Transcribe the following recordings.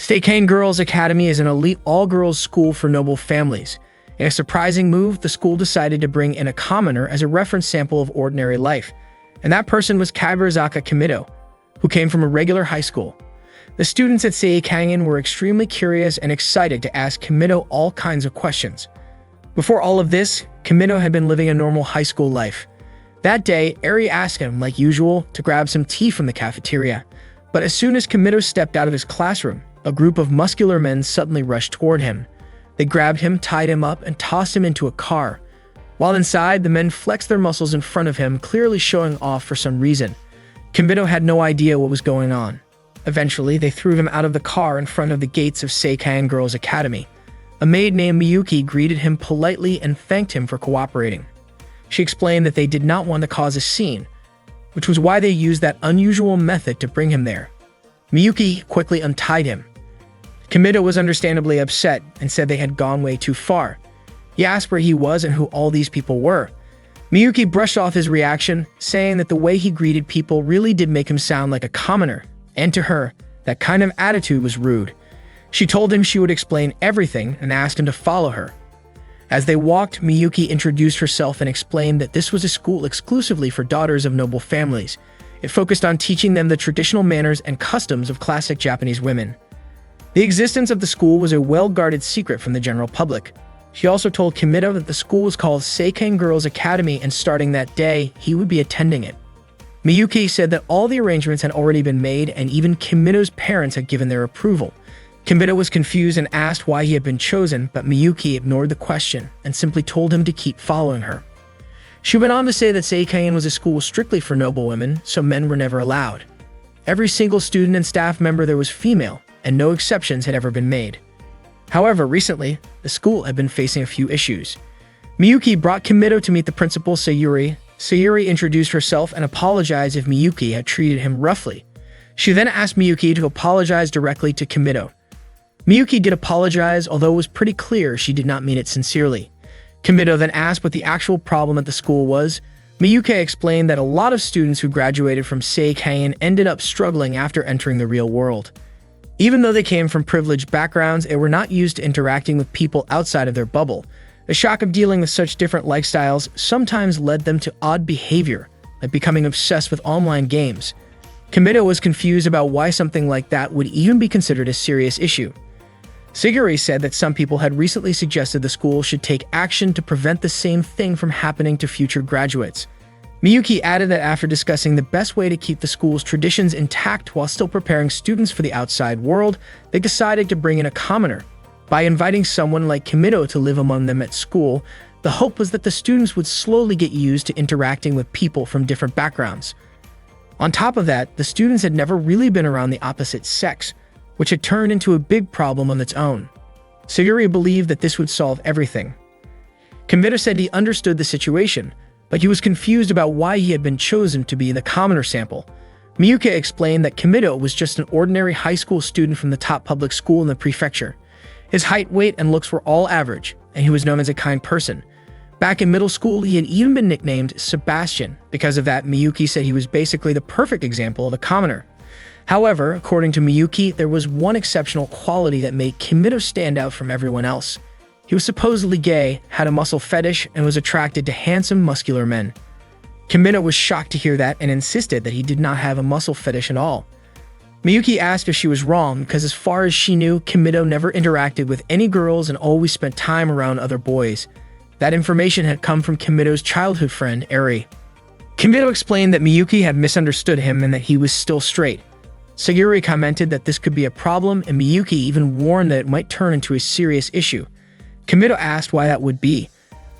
Seikane Girls Academy is an elite all-girls school for noble families. In a surprising move, the school decided to bring in a commoner as a reference sample of ordinary life, and that person was Kaburizaka Kimido, who came from a regular high school. The students at Seikane were extremely curious and excited to ask Kimido all kinds of questions. Before all of this, Kimido had been living a normal high school life. That day, Eri asked him, like usual, to grab some tea from the cafeteria. But as soon as Kimido stepped out of his classroom, a group of muscular men suddenly rushed toward him. They grabbed him, tied him up, and tossed him into a car. While inside, the men flexed their muscles in front of him, clearly showing off for some reason. Kimido had no idea what was going on. Eventually, they threw him out of the car in front of the gates of Seikane Girls Academy. A maid named Miyuki greeted him politely and thanked him for cooperating. She explained that they did not want to cause a scene, which was why they used that unusual method to bring him there. Miyuki quickly untied him. Kimido was understandably upset and said they had gone way too far. He asked where he was and who all these people were. Miyuki brushed off his reaction, saying that the way he greeted people really did make him sound like a commoner, and to her, that kind of attitude was rude. She told him she would explain everything and asked him to follow her. As they walked, Miyuki introduced herself and explained that this was a school exclusively for daughters of noble families. It focused on teaching them the traditional manners and customs of classic Japanese women. The existence of the school was a well-guarded secret from the general public. She also told Kimido that the school was called Seikane Girls Academy, and starting that day, he would be attending it. Miyuki said that all the arrangements had already been made and even Kimido's parents had given their approval. Kimido was confused and asked why he had been chosen, but Miyuki ignored the question and simply told him to keep following her. She went on to say that Seikane was a school strictly for noble women, so men were never allowed. Every single student and staff member there was female, and no exceptions had ever been made. However, recently, the school had been facing a few issues. Miyuki brought Kimido to meet the principal, Sayuri. Sayuri introduced herself and apologized if Miyuki had treated him roughly. She then asked Miyuki to apologize directly to Kimido. Miyuki did apologize, although it was pretty clear she did not mean it sincerely. Kimido then asked what the actual problem at the school was. Miyuki explained that a lot of students who graduated from Seikane ended up struggling after entering the real world. Even though they came from privileged backgrounds, they were not used to interacting with people outside of their bubble. The shock of dealing with such different lifestyles sometimes led them to odd behavior, like becoming obsessed with online games. Kimido was confused about why something like that would even be considered a serious issue. Siguri said that some people had recently suggested the school should take action to prevent the same thing from happening to future graduates. Miyuki added that after discussing the best way to keep the school's traditions intact while still preparing students for the outside world, they decided to bring in a commoner. By inviting someone like Kimido to live among them at school, the hope was that the students would slowly get used to interacting with people from different backgrounds. On top of that, the students had never really been around the opposite sex, which had turned into a big problem on its own. Siguri believed that this would solve everything. Kimido said he understood the situation, but he was confused about why he had been chosen to be the commoner sample. Miyuki explained that Kimido was just an ordinary high school student from the top public school in the prefecture. His height, weight, and looks were all average, and he was known as a kind person. Back in middle school, he had even been nicknamed Sebastian. Because of that, Miyuki said he was basically the perfect example of a commoner. However, according to Miyuki, there was one exceptional quality that made Kimido stand out from everyone else. He was supposedly gay, had a muscle fetish, and was attracted to handsome, muscular men. Kimido was shocked to hear that and insisted that he did not have a muscle fetish at all. Miyuki asked if she was wrong because as far as she knew, Kimido never interacted with any girls and always spent time around other boys. That information had come from Kimido's childhood friend, Eri. Kimido explained that Miyuki had misunderstood him and that he was still straight. Siguri commented that this could be a problem, and Miyuki even warned that it might turn into a serious issue. Kimido asked why that would be.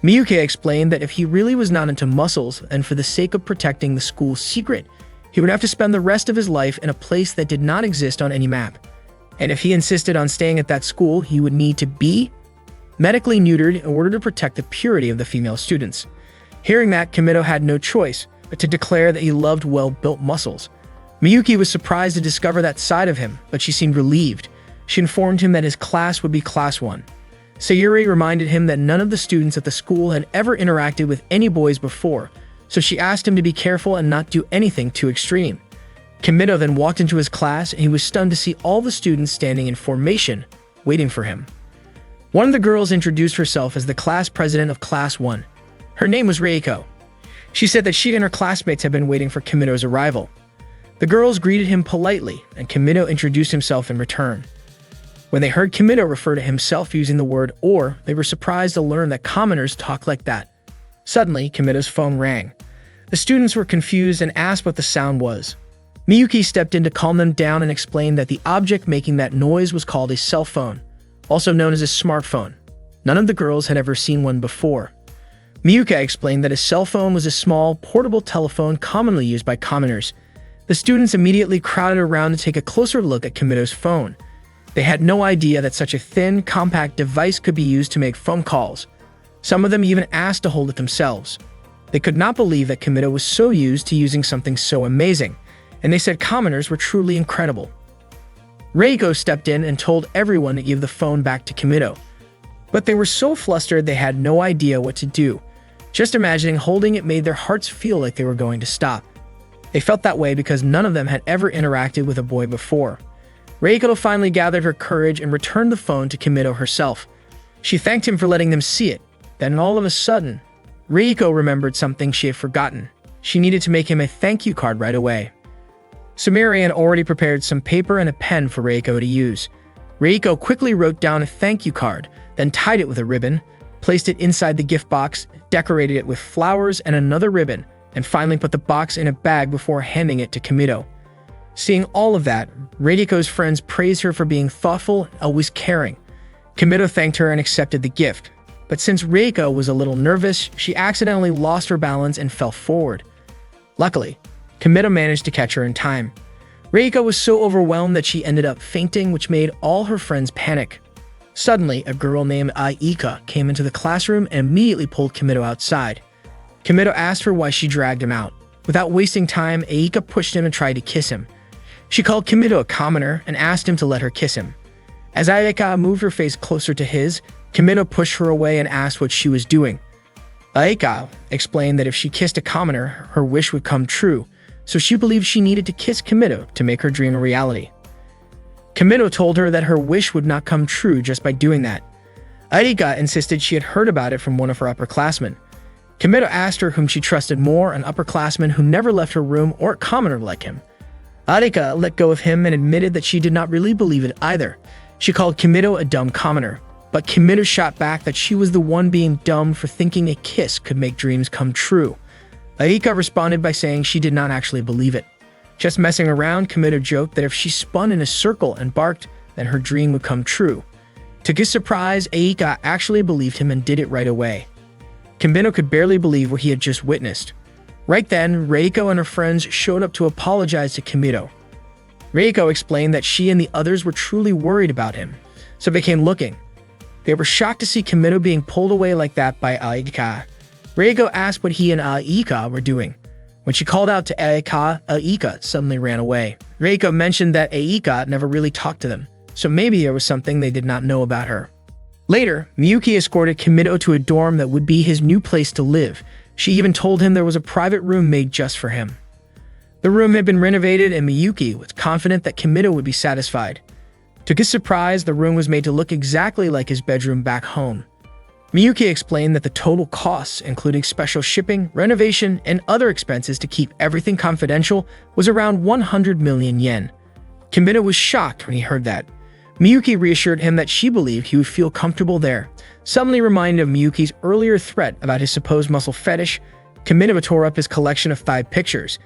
Miyuki explained that if he really was not into muscles, and for the sake of protecting the school's secret, he would have to spend the rest of his life in a place that did not exist on any map. And if he insisted on staying at that school, he would need to be medically neutered in order to protect the purity of the female students. Hearing that, Kimido had no choice but to declare that he loved well-built muscles. Miyuki was surprised to discover that side of him, but she seemed relieved. She informed him that his class would be Class 1. Sayuri reminded him that none of the students at the school had ever interacted with any boys before, so she asked him to be careful and not do anything too extreme. Kimido then walked into his class and he was stunned to see all the students standing in formation, waiting for him. One of the girls introduced herself as the class president of Class 1. Her name was Reiko. She said that she and her classmates had been waiting for Kimido's arrival. The girls greeted him politely, and Kimido introduced himself in return. When they heard Kimido refer to himself using the word "or," they were surprised to learn that commoners talk like that. Suddenly, Kimido's phone rang. The students were confused and asked what the sound was. Miyuki stepped in to calm them down and explained that the object making that noise was called a cell phone, also known as a smartphone. None of the girls had ever seen one before. Miyuki explained that a cell phone was a small, portable telephone commonly used by commoners. The students immediately crowded around to take a closer look at Kimido's phone. They had no idea that such a thin, compact device could be used to make phone calls. Some of them even asked to hold it themselves. They could not believe that Kimido was so used to using something so amazing, and they said commoners were truly incredible. Reiko stepped in and told everyone to give the phone back to Kimido. But they were so flustered they had no idea what to do. Just imagining holding it made their hearts feel like they were going to stop. They felt that way because none of them had ever interacted with a boy before. Reiko finally gathered her courage and returned the phone to Kimido herself. She thanked him for letting them see it. Then all of a sudden, Reiko remembered something she had forgotten. She needed to make him a thank you card right away. Sumire had already prepared some paper and a pen for Reiko to use. Reiko quickly wrote down a thank you card, then tied it with a ribbon, placed it inside the gift box, decorated it with flowers and another ribbon, and finally put the box in a bag before handing it to Kimido. Seeing all of that, Reiko's friends praised her for being thoughtful and always caring. Kimido thanked her and accepted the gift. But since Reiko was a little nervous, she accidentally lost her balance and fell forward. Luckily, Kimido managed to catch her in time. Reiko was so overwhelmed that she ended up fainting, which made all her friends panic. Suddenly, a girl named Aika came into the classroom and immediately pulled Kimido outside. Kimido asked her why she dragged him out. Without wasting time, Aika pushed him and tried to kiss him. She called Kimido a commoner and asked him to let her kiss him. As Aika moved her face closer to his, Kimido pushed her away and asked what she was doing. Aika explained that if she kissed a commoner, her wish would come true, so she believed she needed to kiss Kimido to make her dream a reality. Kimido told her that her wish would not come true just by doing that. Aika insisted she had heard about it from one of her upperclassmen. Kimido asked her whom she trusted more, an upperclassman who never left her room or a commoner like him. Aika let go of him and admitted that she did not really believe it either. She called Kimido a dumb commoner, but Kimido shot back that she was the one being dumb for thinking a kiss could make dreams come true. Aika responded by saying she did not actually believe it. Just messing around, Kimido joked that if she spun in a circle and barked, then her dream would come true. To his surprise, Aika actually believed him and did it right away. Kimido could barely believe what he had just witnessed. Right then, Reiko and her friends showed up to apologize to Kimido. Reiko explained that she and the others were truly worried about him, so they came looking. They were shocked to see Kimido being pulled away like that by Aika. Reiko asked what he and Aika were doing. When she called out to Aika suddenly ran away. Reiko mentioned that Aika never really talked to them, so maybe there was something they did not know about her. Later, Miyuki escorted Kimido to a dorm that would be his new place to live. She even told him there was a private room made just for him. The room had been renovated and Miyuki was confident that Kimido would be satisfied. To his surprise, the room was made to look exactly like his bedroom back home. Miyuki explained that the total costs, including special shipping, renovation, and other expenses to keep everything confidential, was around 100 million yen. Kimido was shocked when he heard that. Miyuki reassured him that she believed he would feel comfortable there. Suddenly reminded of Miyuki's earlier threat about his supposed muscle fetish, Kimido tore up his collection of 5 pictures.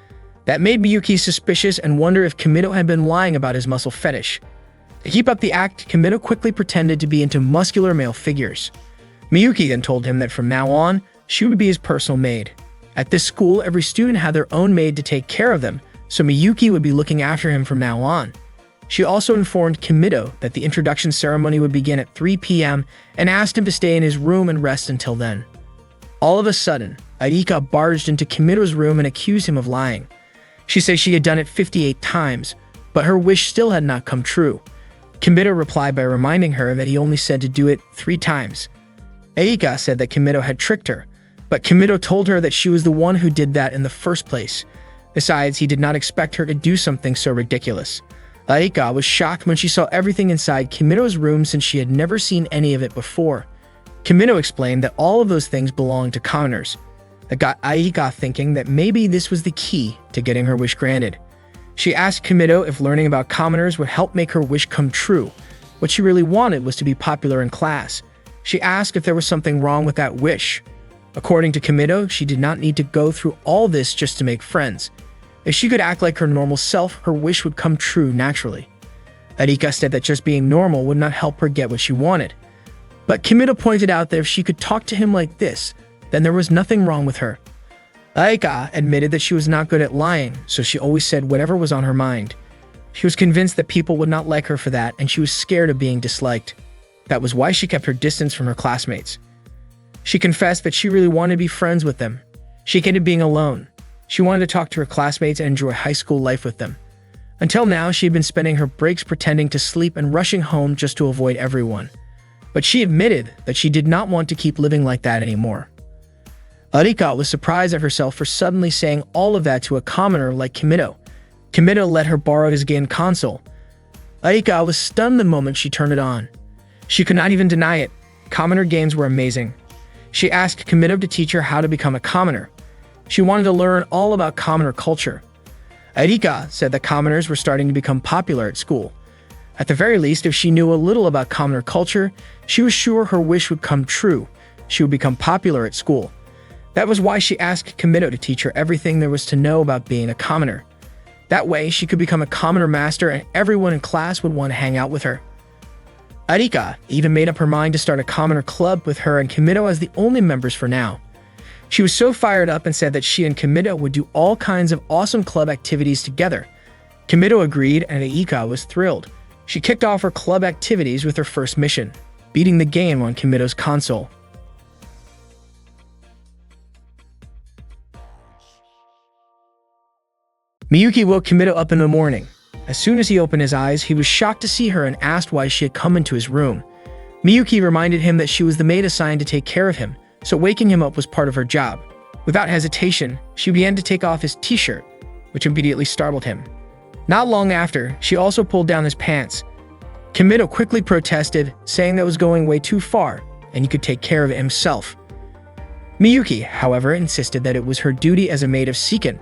That made Miyuki suspicious and wonder if Kimido had been lying about his muscle fetish. To keep up the act, Kimido quickly pretended to be into muscular male figures. Miyuki then told him that from now on, she would be his personal maid. At this school, every student had their own maid to take care of them, so Miyuki would be looking after him from now on. She also informed Kimido that the introduction ceremony would begin at 3 p.m. and asked him to stay in his room and rest until then. All of a sudden, Aika barged into Kimido's room and accused him of lying. She said she had done it 58 times, but her wish still had not come true. Kimido replied by reminding her that he only said to do it 3 times. Aika said that Kimido had tricked her, but Kimido told her that she was the one who did that in the first place. Besides, he did not expect her to do something so ridiculous. Aika was shocked when she saw everything inside Kimito's room since she had never seen any of it before. Kimito explained that all of those things belonged to commoners. That got Aika thinking that maybe this was the key to getting her wish granted. She asked Kimito if learning about commoners would help make her wish come true. What she really wanted was to be popular in class. She asked if there was something wrong with that wish. According to Kimito, she did not need to go through all this just to make friends. If she could act like her normal self, her wish would come true naturally. Arika said that just being normal would not help her get what she wanted. But Kimito pointed out that if she could talk to him like this, then there was nothing wrong with her. Aika admitted that she was not good at lying, so she always said whatever was on her mind. She was convinced that people would not like her for that, and she was scared of being disliked. That was why she kept her distance from her classmates. She confessed that she really wanted to be friends with them. She hated being alone. She wanted to talk to her classmates and enjoy high school life with them. Until now, she had been spending her breaks pretending to sleep and rushing home just to avoid everyone. But she admitted that she did not want to keep living like that anymore. Arika was surprised at herself for suddenly saying all of that to a commoner like Kimito. Kimito let her borrow his game console. Arika was stunned the moment she turned it on. She could not even deny it. Commoner games were amazing. She asked Kimito to teach her how to become a commoner. She wanted to learn all about commoner culture. Arika said that commoners were starting to become popular at school. At the very least, if she knew a little about commoner culture, she was sure her wish would come true. She would become popular at school. That was why she asked Kimito to teach her everything there was to know about being a commoner. That way, she could become a commoner master and everyone in class would want to hang out with her. Arika even made up her mind to start a commoner club with her and Kimito as the only members for now. She was so fired up and said that she and Kimito would do all kinds of awesome club activities together. Kimito agreed and Arika was thrilled. She kicked off her club activities with her first mission, beating the game on Kimito's console. Miyuki woke Kimito up in the morning. As soon as he opened his eyes, he was shocked to see her and asked why she had come into his room. Miyuki reminded him that she was the maid assigned to take care of him, so waking him up was part of her job. Without hesitation, she began to take off his t-shirt, which immediately startled him. Not long after, she also pulled down his pants. Kimito quickly protested, saying that was going way too far, and he could take care of it himself. Miyuki, however, insisted that it was her duty as a maid of Seiken.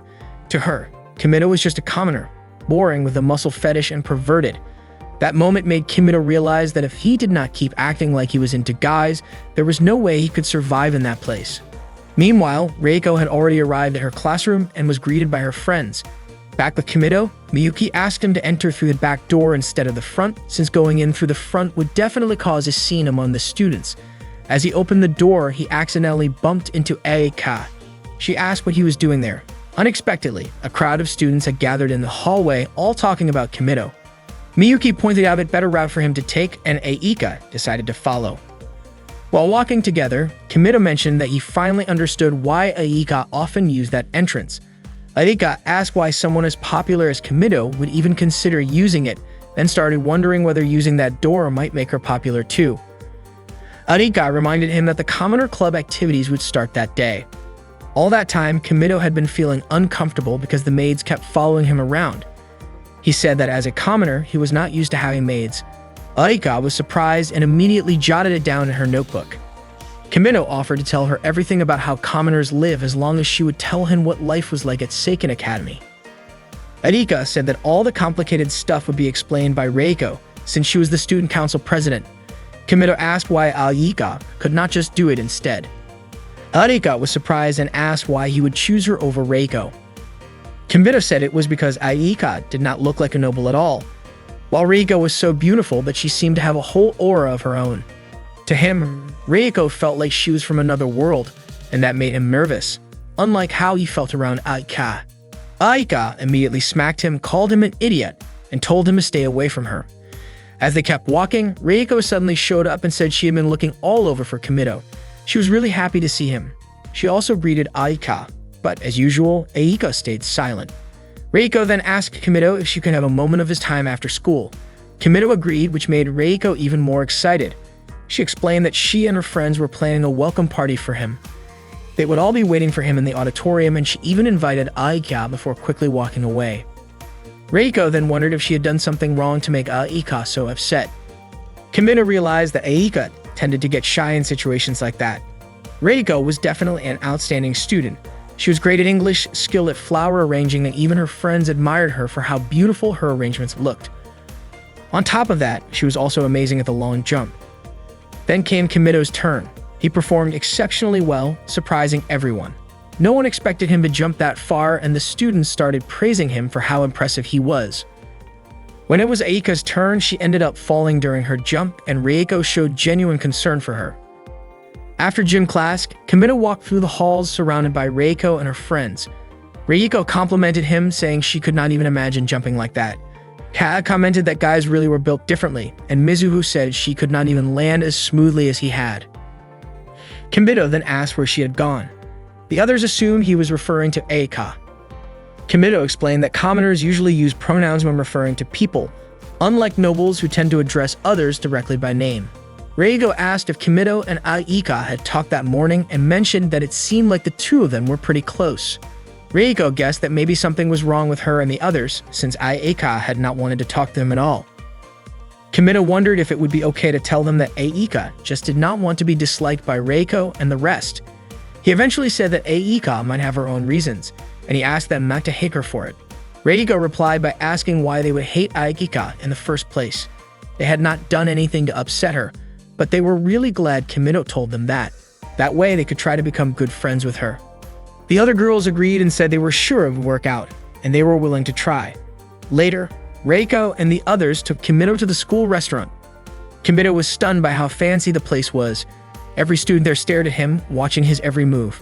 To her, Kimito was just a commoner, boring with a muscle fetish and perverted. That moment made Kimito realize that if he did not keep acting like he was into guys, there was no way he could survive in that place. Meanwhile, Reiko had already arrived at her classroom and was greeted by her friends. Back with Kimito, Miyuki asked him to enter through the back door instead of the front, since going in through the front would definitely cause a scene among the students. As he opened the door, he accidentally bumped into Aika. She asked what he was doing there. Unexpectedly, a crowd of students had gathered in the hallway, all talking about Kimito. Miyuki pointed out a better route for him to take, and Aika decided to follow. While walking together, Kimito mentioned that he finally understood why Aika often used that entrance. Aika asked why someone as popular as Kimito would even consider using it, then started wondering whether using that door might make her popular too. Aika reminded him that the Commoner Club activities would start that day. All that time, Kimito had been feeling uncomfortable because the maids kept following him around. He said that as a commoner, he was not used to having maids. Aika was surprised and immediately jotted it down in her notebook. Kimito offered to tell her everything about how commoners live as long as she would tell him what life was like at Seiken Academy. Aika said that all the complicated stuff would be explained by Reiko, since she was the student council president. Kimito asked why Aika could not just do it instead. Aika was surprised and asked why he would choose her over Reiko. Kimito said it was because Aika did not look like a noble at all, while Reiko was so beautiful that she seemed to have a whole aura of her own. To him, Reiko felt like she was from another world, and that made him nervous, unlike how he felt around Aika. Aika immediately smacked him, called him an idiot, and told him to stay away from her. As they kept walking, Reiko suddenly showed up and said she had been looking all over for Kimito. She was really happy to see him. She also greeted Aika, but as usual, Aika stayed silent. Reiko then asked Kimito if she could have a moment of his time after school. Kimito agreed, which made Reiko even more excited. She explained that she and her friends were planning a welcome party for him. They would all be waiting for him in the auditorium, and she even invited Aika before quickly walking away. Reiko then wondered if she had done something wrong to make Aika so upset. Kimito realized that Aika tended to get shy in situations like that. Reiko was definitely an outstanding student. She was great at English, skilled at flower arranging, and even her friends admired her for how beautiful her arrangements looked. On top of that, she was also amazing at the long jump. Then came Kimito's turn. He performed exceptionally well, surprising everyone. No one expected him to jump that far, and the students started praising him for how impressive he was. When it was Aika's turn, she ended up falling during her jump, and Reiko showed genuine concern for her. After gym class, Kimito walked through the halls surrounded by Reiko and her friends. Reiko complimented him, saying she could not even imagine jumping like that. Kaa commented that guys really were built differently, and Mizuho said she could not even land as smoothly as he had. Kimito then asked where she had gone. The others assumed he was referring to Aika. Kimito explained that commoners usually use pronouns when referring to people, unlike nobles who tend to address others directly by name. Reiko asked if Kimito and Aika had talked that morning and mentioned that it seemed like the two of them were pretty close. Reiko guessed that maybe something was wrong with her and the others, since Aika had not wanted to talk to them at all. Kimito wondered if it would be okay to tell them that Aika just did not want to be disliked by Reiko and the rest. He eventually said that Aika might have her own reasons, and he asked them not to hate her for it. Reiko replied by asking why they would hate Aika in the first place. They had not done anything to upset her, but they were really glad Kimito told them that. That way they could try to become good friends with her. The other girls agreed and said they were sure it would work out, and they were willing to try. Later, Reiko and the others took Kimito to the school restaurant. Kimito was stunned by how fancy the place was. Every student there stared at him, watching his every move.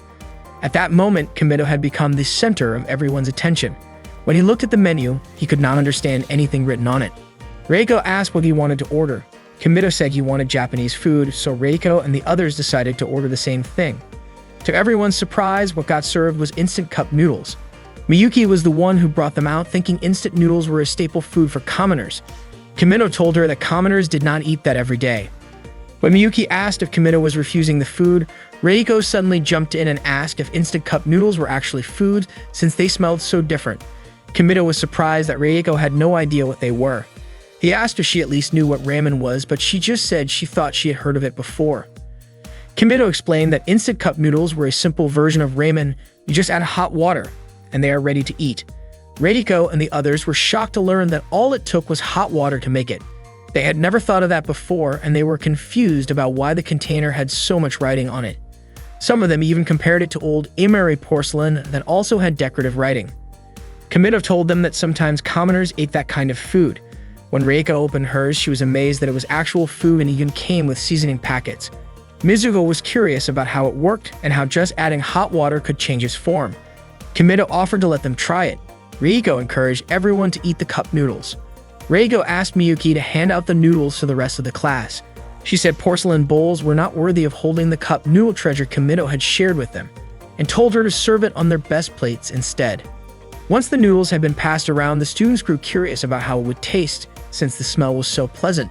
At that moment, Kimito had become the center of everyone's attention. When he looked at the menu, he could not understand anything written on it. Reiko asked what he wanted to order. Kimito said he wanted Japanese food, so Reiko and the others decided to order the same thing. To everyone's surprise, what got served was instant cup noodles. Miyuki was the one who brought them out, thinking instant noodles were a staple food for commoners. Kimito told her that commoners did not eat that every day. When Miyuki asked if Kimito was refusing the food, Reiko suddenly jumped in and asked if instant cup noodles were actually food, since they smelled so different. Kimito was surprised that Reiko had no idea what they were. He asked if she at least knew what ramen was, but she just said she thought she had heard of it before. Kimito explained that instant cup noodles were a simple version of ramen. You just add hot water, and they are ready to eat. Reiko and the others were shocked to learn that all it took was hot water to make it. They had never thought of that before, and they were confused about why the container had so much writing on it. Some of them even compared it to old Imari porcelain that also had decorative writing. Kimito told them that sometimes commoners ate that kind of food. When Reiko opened hers, she was amazed that it was actual food and even came with seasoning packets. Mizuho was curious about how it worked and how just adding hot water could change its form. Kimito offered to let them try it. Reiko encouraged everyone to eat the cup noodles. Reiko asked Miyuki to hand out the noodles to the rest of the class. She said porcelain bowls were not worthy of holding the cup noodle treasure Kimito had shared with them, and told her to serve it on their best plates instead. Once the noodles had been passed around, the students grew curious about how it would taste, since the smell was so pleasant.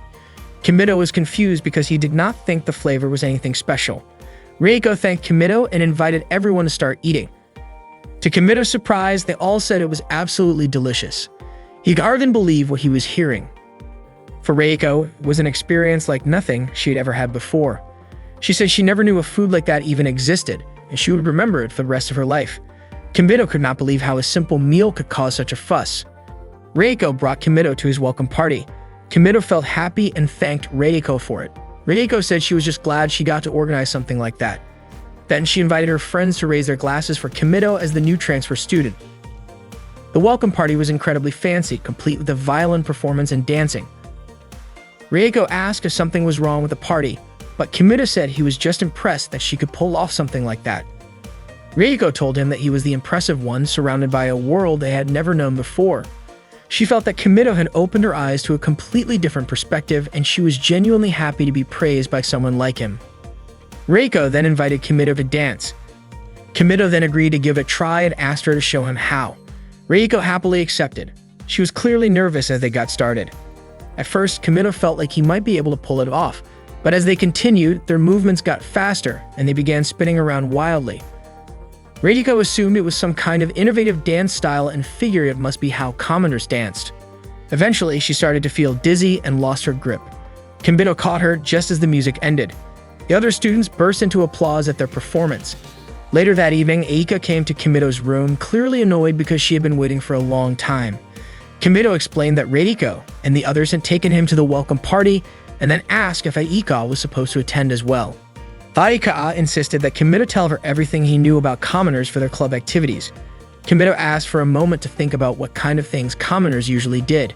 Kimito was confused because he did not think the flavor was anything special. Reiko thanked Kimito and invited everyone to start eating. To Kimito's surprise, they all said it was absolutely delicious. He could hardly believe what he was hearing. For Reiko, it was an experience like nothing she had ever had before. She said she never knew a food like that even existed, and she would remember it for the rest of her life. Kimito could not believe how a simple meal could cause such a fuss. Reiko brought Kimito to his welcome party. Kimito felt happy and thanked Reiko for it. Reiko said she was just glad she got to organize something like that. Then she invited her friends to raise their glasses for Kimito as the new transfer student. The welcome party was incredibly fancy, complete with a violin performance and dancing. Reiko asked if something was wrong with the party, but Kimito said he was just impressed that she could pull off something like that. Reiko told him that he was the impressive one, surrounded by a world they had never known before. She felt that Kimito had opened her eyes to a completely different perspective, and she was genuinely happy to be praised by someone like him. Reiko then invited Kimito to dance. Kimito then agreed to give it a try and asked her to show him how. Reiko happily accepted. She was clearly nervous as they got started. At first, Kimito felt like he might be able to pull it off, but as they continued, their movements got faster and they began spinning around wildly. Reiko assumed it was some kind of innovative dance style and figured it must be how commoners danced. Eventually, she started to feel dizzy and lost her grip. Kimido caught her just as the music ended. The other students burst into applause at their performance. Later that evening, Aika came to Kimido's room, clearly annoyed because she had been waiting for a long time. Kimido explained that Reiko and the others had taken him to the welcome party and then asked if Aika was supposed to attend as well. Aika insisted that Kimido tell her everything he knew about commoners for their club activities. Kimido asked for a moment to think about what kind of things commoners usually did.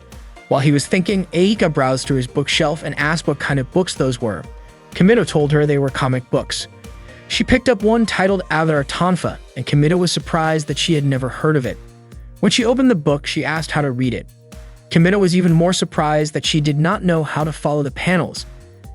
While he was thinking, Aika browsed through his bookshelf and asked what kind of books those were. Kimido told her they were comic books. She picked up one titled Avatar Tonfa, and Kimido was surprised that she had never heard of it. When she opened the book, she asked how to read it. Kimido was even more surprised that she did not know how to follow the panels.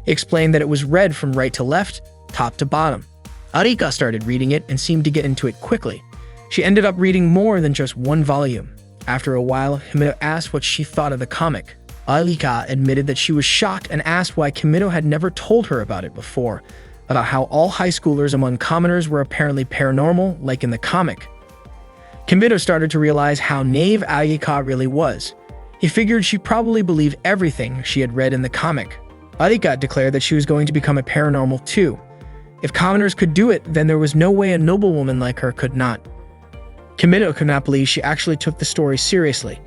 He explained that it was read from right to left, top to bottom. Arika started reading it and seemed to get into it quickly. She ended up reading more than just one volume. After a while, Kimido asked what she thought of the comic. Arika admitted that she was shocked and asked why Kimido had never told her about it before, about how all high schoolers among commoners were apparently paranormal, like in the comic. Kimido started to realize how naive Arika really was. He figured she probably believed everything she had read in the comic. Arika declared that she was going to become a paranormal too. If commoners could do it, then there was no way a noblewoman like her could not. Kimido could not believe she actually took the story seriously.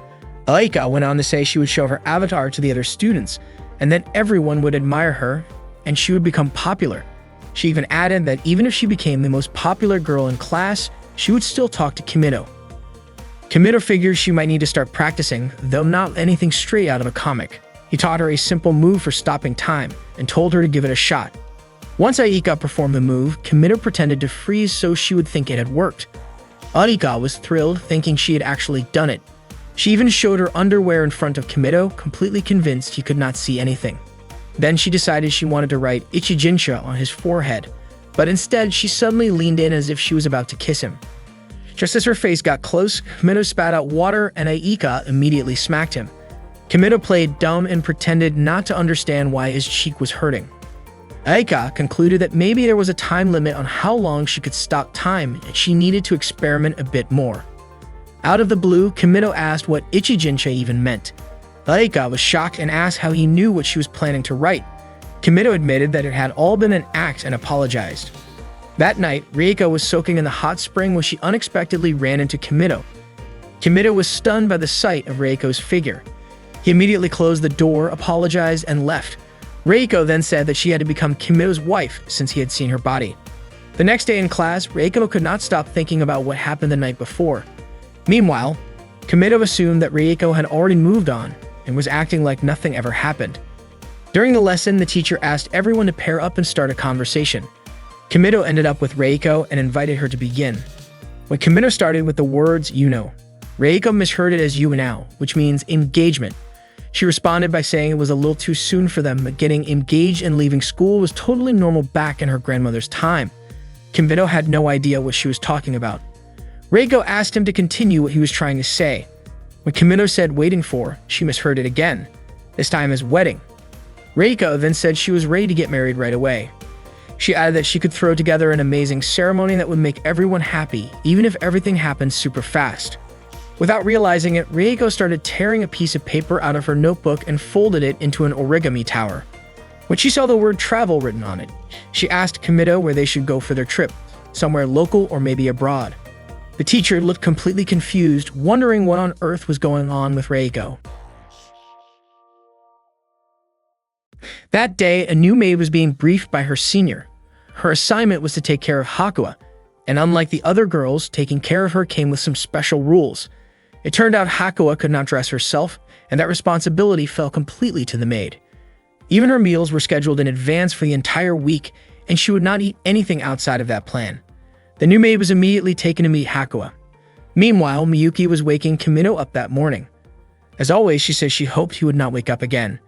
Aika went on to say she would show her avatar to the other students, and then everyone would admire her, and she would become popular. She even added that even if she became the most popular girl in class, she would still talk to Kimido. Kimido figured she might need to start practicing, though not anything straight out of a comic. He taught her a simple move for stopping time, and told her to give it a shot. Once Aika performed the move, Kimido pretended to freeze so she would think it had worked. Arika was thrilled, thinking she had actually done it. She even showed her underwear in front of Kimido, completely convinced he could not see anything. Then she decided she wanted to write Ichijinsha on his forehead, but instead she suddenly leaned in as if she was about to kiss him. Just as her face got close, Kimido spat out water and Aika immediately smacked him. Kimido played dumb and pretended not to understand why his cheek was hurting. Aika concluded that maybe there was a time limit on how long she could stop time and she needed to experiment a bit more. Out of the blue, Kimido asked what Ichijinsha even meant. Aika was shocked and asked how he knew what she was planning to write. Kimido admitted that it had all been an act and apologized. That night, Reiko was soaking in the hot spring when she unexpectedly ran into Kimido. Kimido was stunned by the sight of Reiko's figure. He immediately closed the door, apologized, and left. Reiko then said that she had to become Kimido's wife since he had seen her body. The next day in class, Reiko could not stop thinking about what happened the night before. Meanwhile, Kimido assumed that Reiko had already moved on and was acting like nothing ever happened. During the lesson, the teacher asked everyone to pair up and start a conversation. Kimido ended up with Reiko and invited her to begin. When Kimido started with the words, "you know," Reiko misheard it as "you now," which means engagement. She responded by saying it was a little too soon for them, but getting engaged and leaving school was totally normal back in her grandmother's time. Kimido had no idea what she was talking about. Reiko asked him to continue what he was trying to say. When Kimido said waiting for, she misheard it again, this time as wedding. Reiko then said she was ready to get married right away. She added that she could throw together an amazing ceremony that would make everyone happy, even if everything happened super fast. Without realizing it, Reiko started tearing a piece of paper out of her notebook and folded it into an origami tower. When she saw the word travel written on it, she asked Kimido where they should go for their trip, somewhere local or maybe abroad. The teacher looked completely confused, wondering what on earth was going on with Reiko. That day, a new maid was being briefed by her senior. Her assignment was to take care of Hakua, and unlike the other girls, taking care of her came with some special rules. It turned out Hakua could not dress herself, and that responsibility fell completely to the maid. Even her meals were scheduled in advance for the entire week, and she would not eat anything outside of that plan. The new maid was immediately taken to meet Hakua. Meanwhile, Miyuki was waking Kimido up that morning. As always, she said she hoped he would not wake up again.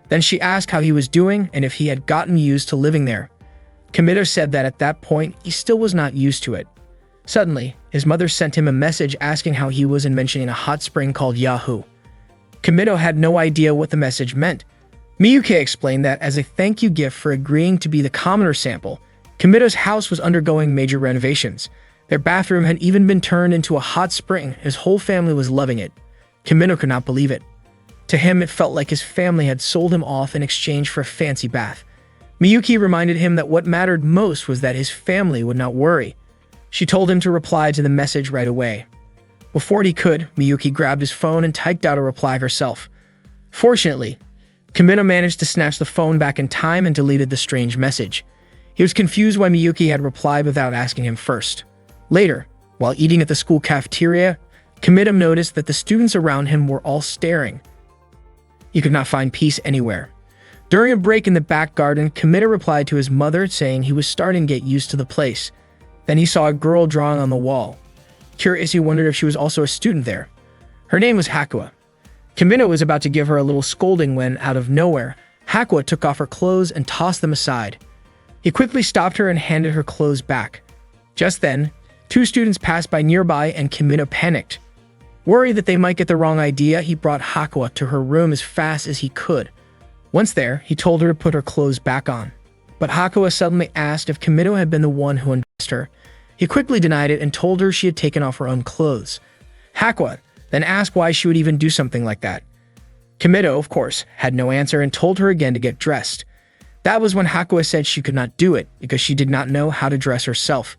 Then she asked how he was doing and if he had gotten used to living there. Kimido said that at that point, he still was not used to it. Suddenly, his mother sent him a message asking how he was and mentioning a hot spring called Yahoo. Kimido had no idea what the message meant. Miyuki explained that as a thank you gift for agreeing to be the commoner sample, Kimido's house was undergoing major renovations. Their bathroom had even been turned into a hot spring. His whole family was loving it. Kimino could not believe it. To him, it felt like his family had sold him off in exchange for a fancy bath. Miyuki reminded him that what mattered most was that his family would not worry. She told him to reply to the message right away. Before he could, Miyuki grabbed his phone and typed out a reply herself. Fortunately, Kimino managed to snatch the phone back in time and deleted the strange message. He was confused why Miyuki had replied without asking him first. Later, while eating at the school cafeteria, Kimino noticed that the students around him were all staring. He could not find peace anywhere. During a break in the back garden, Kimino replied to his mother saying he was starting to get used to the place. Then he saw a girl drawing on the wall. Curious, he wondered if she was also a student there. Her name was Hakua. Kimino was about to give her a little scolding when, out of nowhere, Hakua took off her clothes and tossed them aside. He quickly stopped her and handed her clothes back. Just then, two students passed by nearby and Kimino panicked. Worried that they might get the wrong idea, he brought Hakua to her room as fast as he could. Once there, he told her to put her clothes back on. But Hakua suddenly asked if Kimino had been the one who undressed her. He quickly denied it and told her she had taken off her own clothes. Hakua then asked why she would even do something like that. Kimino, of course, had no answer and told her again to get dressed. That was when Hakua said she could not do it because she did not know how to dress herself.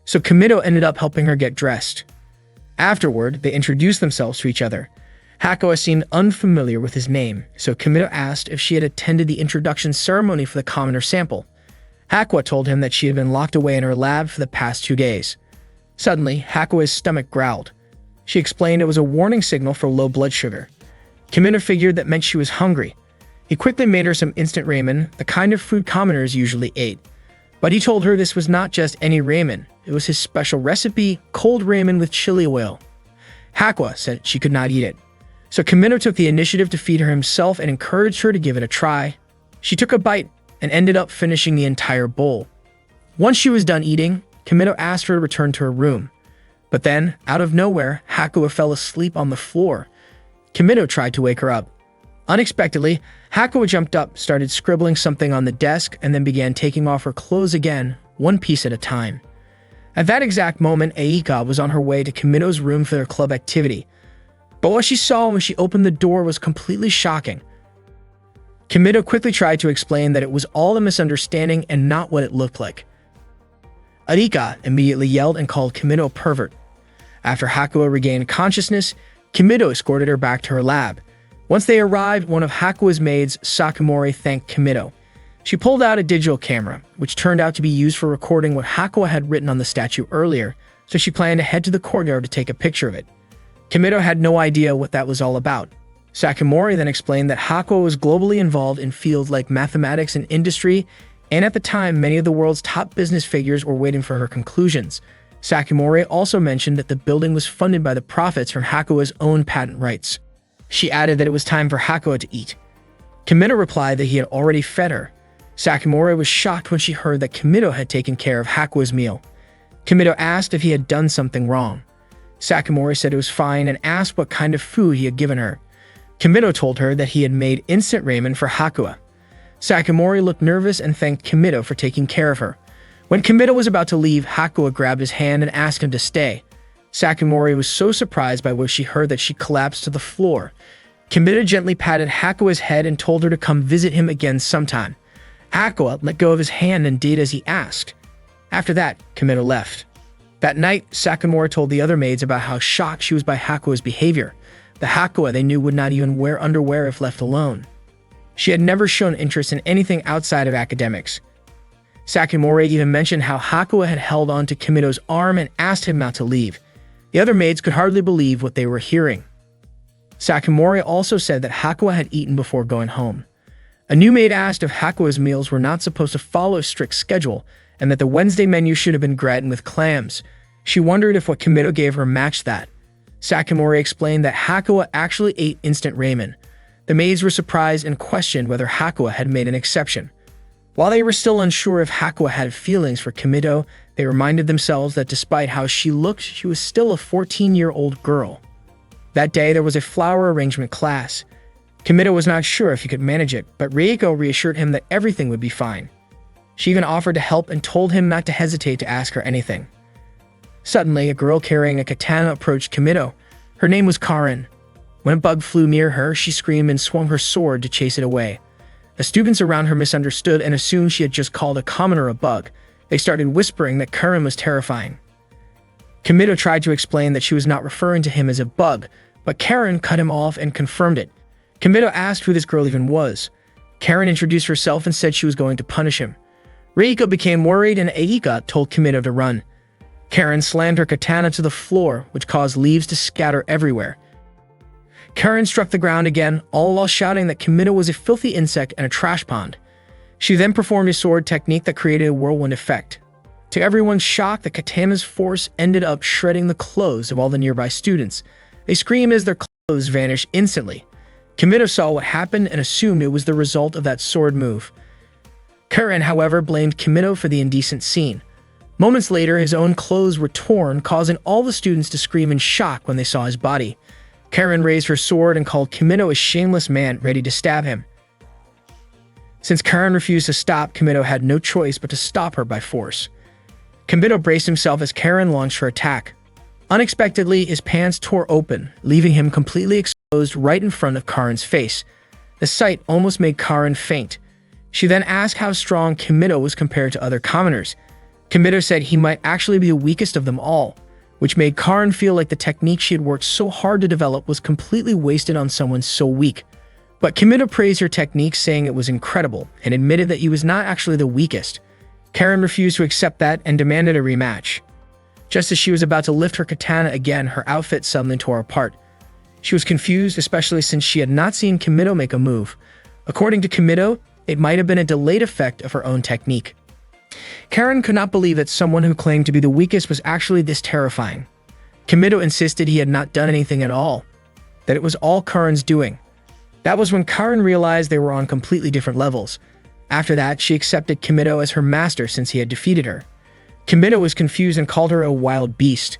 So Kimino ended up helping her get dressed. Afterward, they introduced themselves to each other. Hakua seemed unfamiliar with his name, so Kimino asked if she had attended the introduction ceremony for the commoner sample. Hakua told him that she had been locked away in her lab for the past 2 days. Suddenly, Hakua's stomach growled. She explained it was a warning signal for low blood sugar. Kimino figured that meant she was hungry. He quickly made her some instant ramen, the kind of food commoners usually ate. But he told her this was not just any ramen, it was his special recipe, cold ramen with chili oil. Hakua said she could not eat it. So Kimino took the initiative to feed her himself and encouraged her to give it a try. She took a bite and ended up finishing the entire bowl. Once she was done eating, Kimino asked her to return to her room. But then, out of nowhere, Hakua fell asleep on the floor. Kimino tried to wake her up. Unexpectedly, Hakua jumped up, started scribbling something on the desk, and then began taking off her clothes again, one piece at a time. At that exact moment, Aika was on her way to Kimino's room for their club activity. But what she saw when she opened the door was completely shocking. Kimino quickly tried to explain that it was all a misunderstanding and not what it looked like. Arika immediately yelled and called Kimino a pervert. After Hakua regained consciousness, Kimino escorted her back to her lab. Once they arrived, one of Hakua's maids, Sakamori, thanked Kimino. She pulled out a digital camera, which turned out to be used for recording what Hakua had written on the statue earlier, so she planned to head to the courtyard to take a picture of it. Kimino had no idea what that was all about. Sakamori then explained that Hakua was globally involved in fields like mathematics and industry, and at the time, many of the world's top business figures were waiting for her conclusions. Sakamori also mentioned that the building was funded by the profits from Hakua's own patent rights. She added that it was time for Hakua to eat. Kimino replied that he had already fed her. Sakamori was shocked when she heard that Kimino had taken care of Hakua's meal. Kimino asked if he had done something wrong. Sakamori said it was fine and asked what kind of food he had given her. Kimino told her that he had made instant ramen for Hakua. Sakamori looked nervous and thanked Kimino for taking care of her. When Kimino was about to leave, Hakua grabbed his hand and asked him to stay. Sakamori was so surprised by what she heard that she collapsed to the floor. Kimino gently patted Hakua's head and told her to come visit him again sometime. Hakua let go of his hand and did as he asked. After that, Kimino left. That night, Sakamori told the other maids about how shocked she was by Hakua's behavior. The Hakua they knew would not even wear underwear if left alone. She had never shown interest in anything outside of academics. Sakamori even mentioned how Hakua had held on to Kimino's arm and asked him not to leave. The other maids could hardly believe what they were hearing. Sakamori also said that Hakua had eaten before going home. A new maid asked if Hakua's meals were not supposed to follow a strict schedule and that the Wednesday menu should have been gratin with clams. She wondered if what Kimino gave her matched that. Sakamori explained that Hakua actually ate instant ramen. The maids were surprised and questioned whether Hakua had made an exception. While they were still unsure if Hakua had feelings for Kimino, they reminded themselves that despite how she looked, she was still a 14-year-old girl. That day, there was a flower arrangement class. Kimino was not sure if he could manage it, but Reiko reassured him that everything would be fine. She even offered to help and told him not to hesitate to ask her anything. Suddenly, a girl carrying a katana approached Kimito. Her name was Karen. When a bug flew near her, she screamed and swung her sword to chase it away. The students around her misunderstood and assumed she had just called a commoner a bug. They started whispering that Karen was terrifying. Kimito tried to explain that she was not referring to him as a bug, but Karen cut him off and confirmed it. Kimito asked who this girl even was. Karen introduced herself and said she was going to punish him. Reiko became worried and Aika told Kimito to run. Karen slammed her katana to the floor, which caused leaves to scatter everywhere. Karen struck the ground again, all while shouting that Kimito was a filthy insect and a trash pond. She then performed a sword technique that created a whirlwind effect. To everyone's shock, the katana's force ended up shredding the clothes of all the nearby students. They screamed as their clothes vanished instantly. Kimito saw what happened and assumed it was the result of that sword move. Karen, however, blamed Kimito for the indecent scene. Moments later, his own clothes were torn, causing all the students to scream in shock when they saw his body. Karen raised her sword and called Kimito a shameless man ready to stab him. Since Karen refused to stop, Kimito had no choice but to stop her by force. Kimito braced himself as Karen launched her attack. Unexpectedly, his pants tore open, leaving him completely exposed right in front of Karen's face. The sight almost made Karen faint. She then asked how strong Kimito was compared to other commoners. Kimito said he might actually be the weakest of them all, which made Karen feel like the technique she had worked so hard to develop was completely wasted on someone so weak. But Kimito praised her technique, saying it was incredible, and admitted that he was not actually the weakest. Karen refused to accept that and demanded a rematch. Just as she was about to lift her katana again, her outfit suddenly tore apart. She was confused, especially since she had not seen Kimito make a move. According to Kimito, it might have been a delayed effect of her own technique. Karen could not believe that someone who claimed to be the weakest was actually this terrifying. Kimito insisted he had not done anything at all, that it was all Karen's doing. That was when Karen realized they were on completely different levels. After that, she accepted Kimito as her master since he had defeated her. Kimito was confused and called her a wild beast.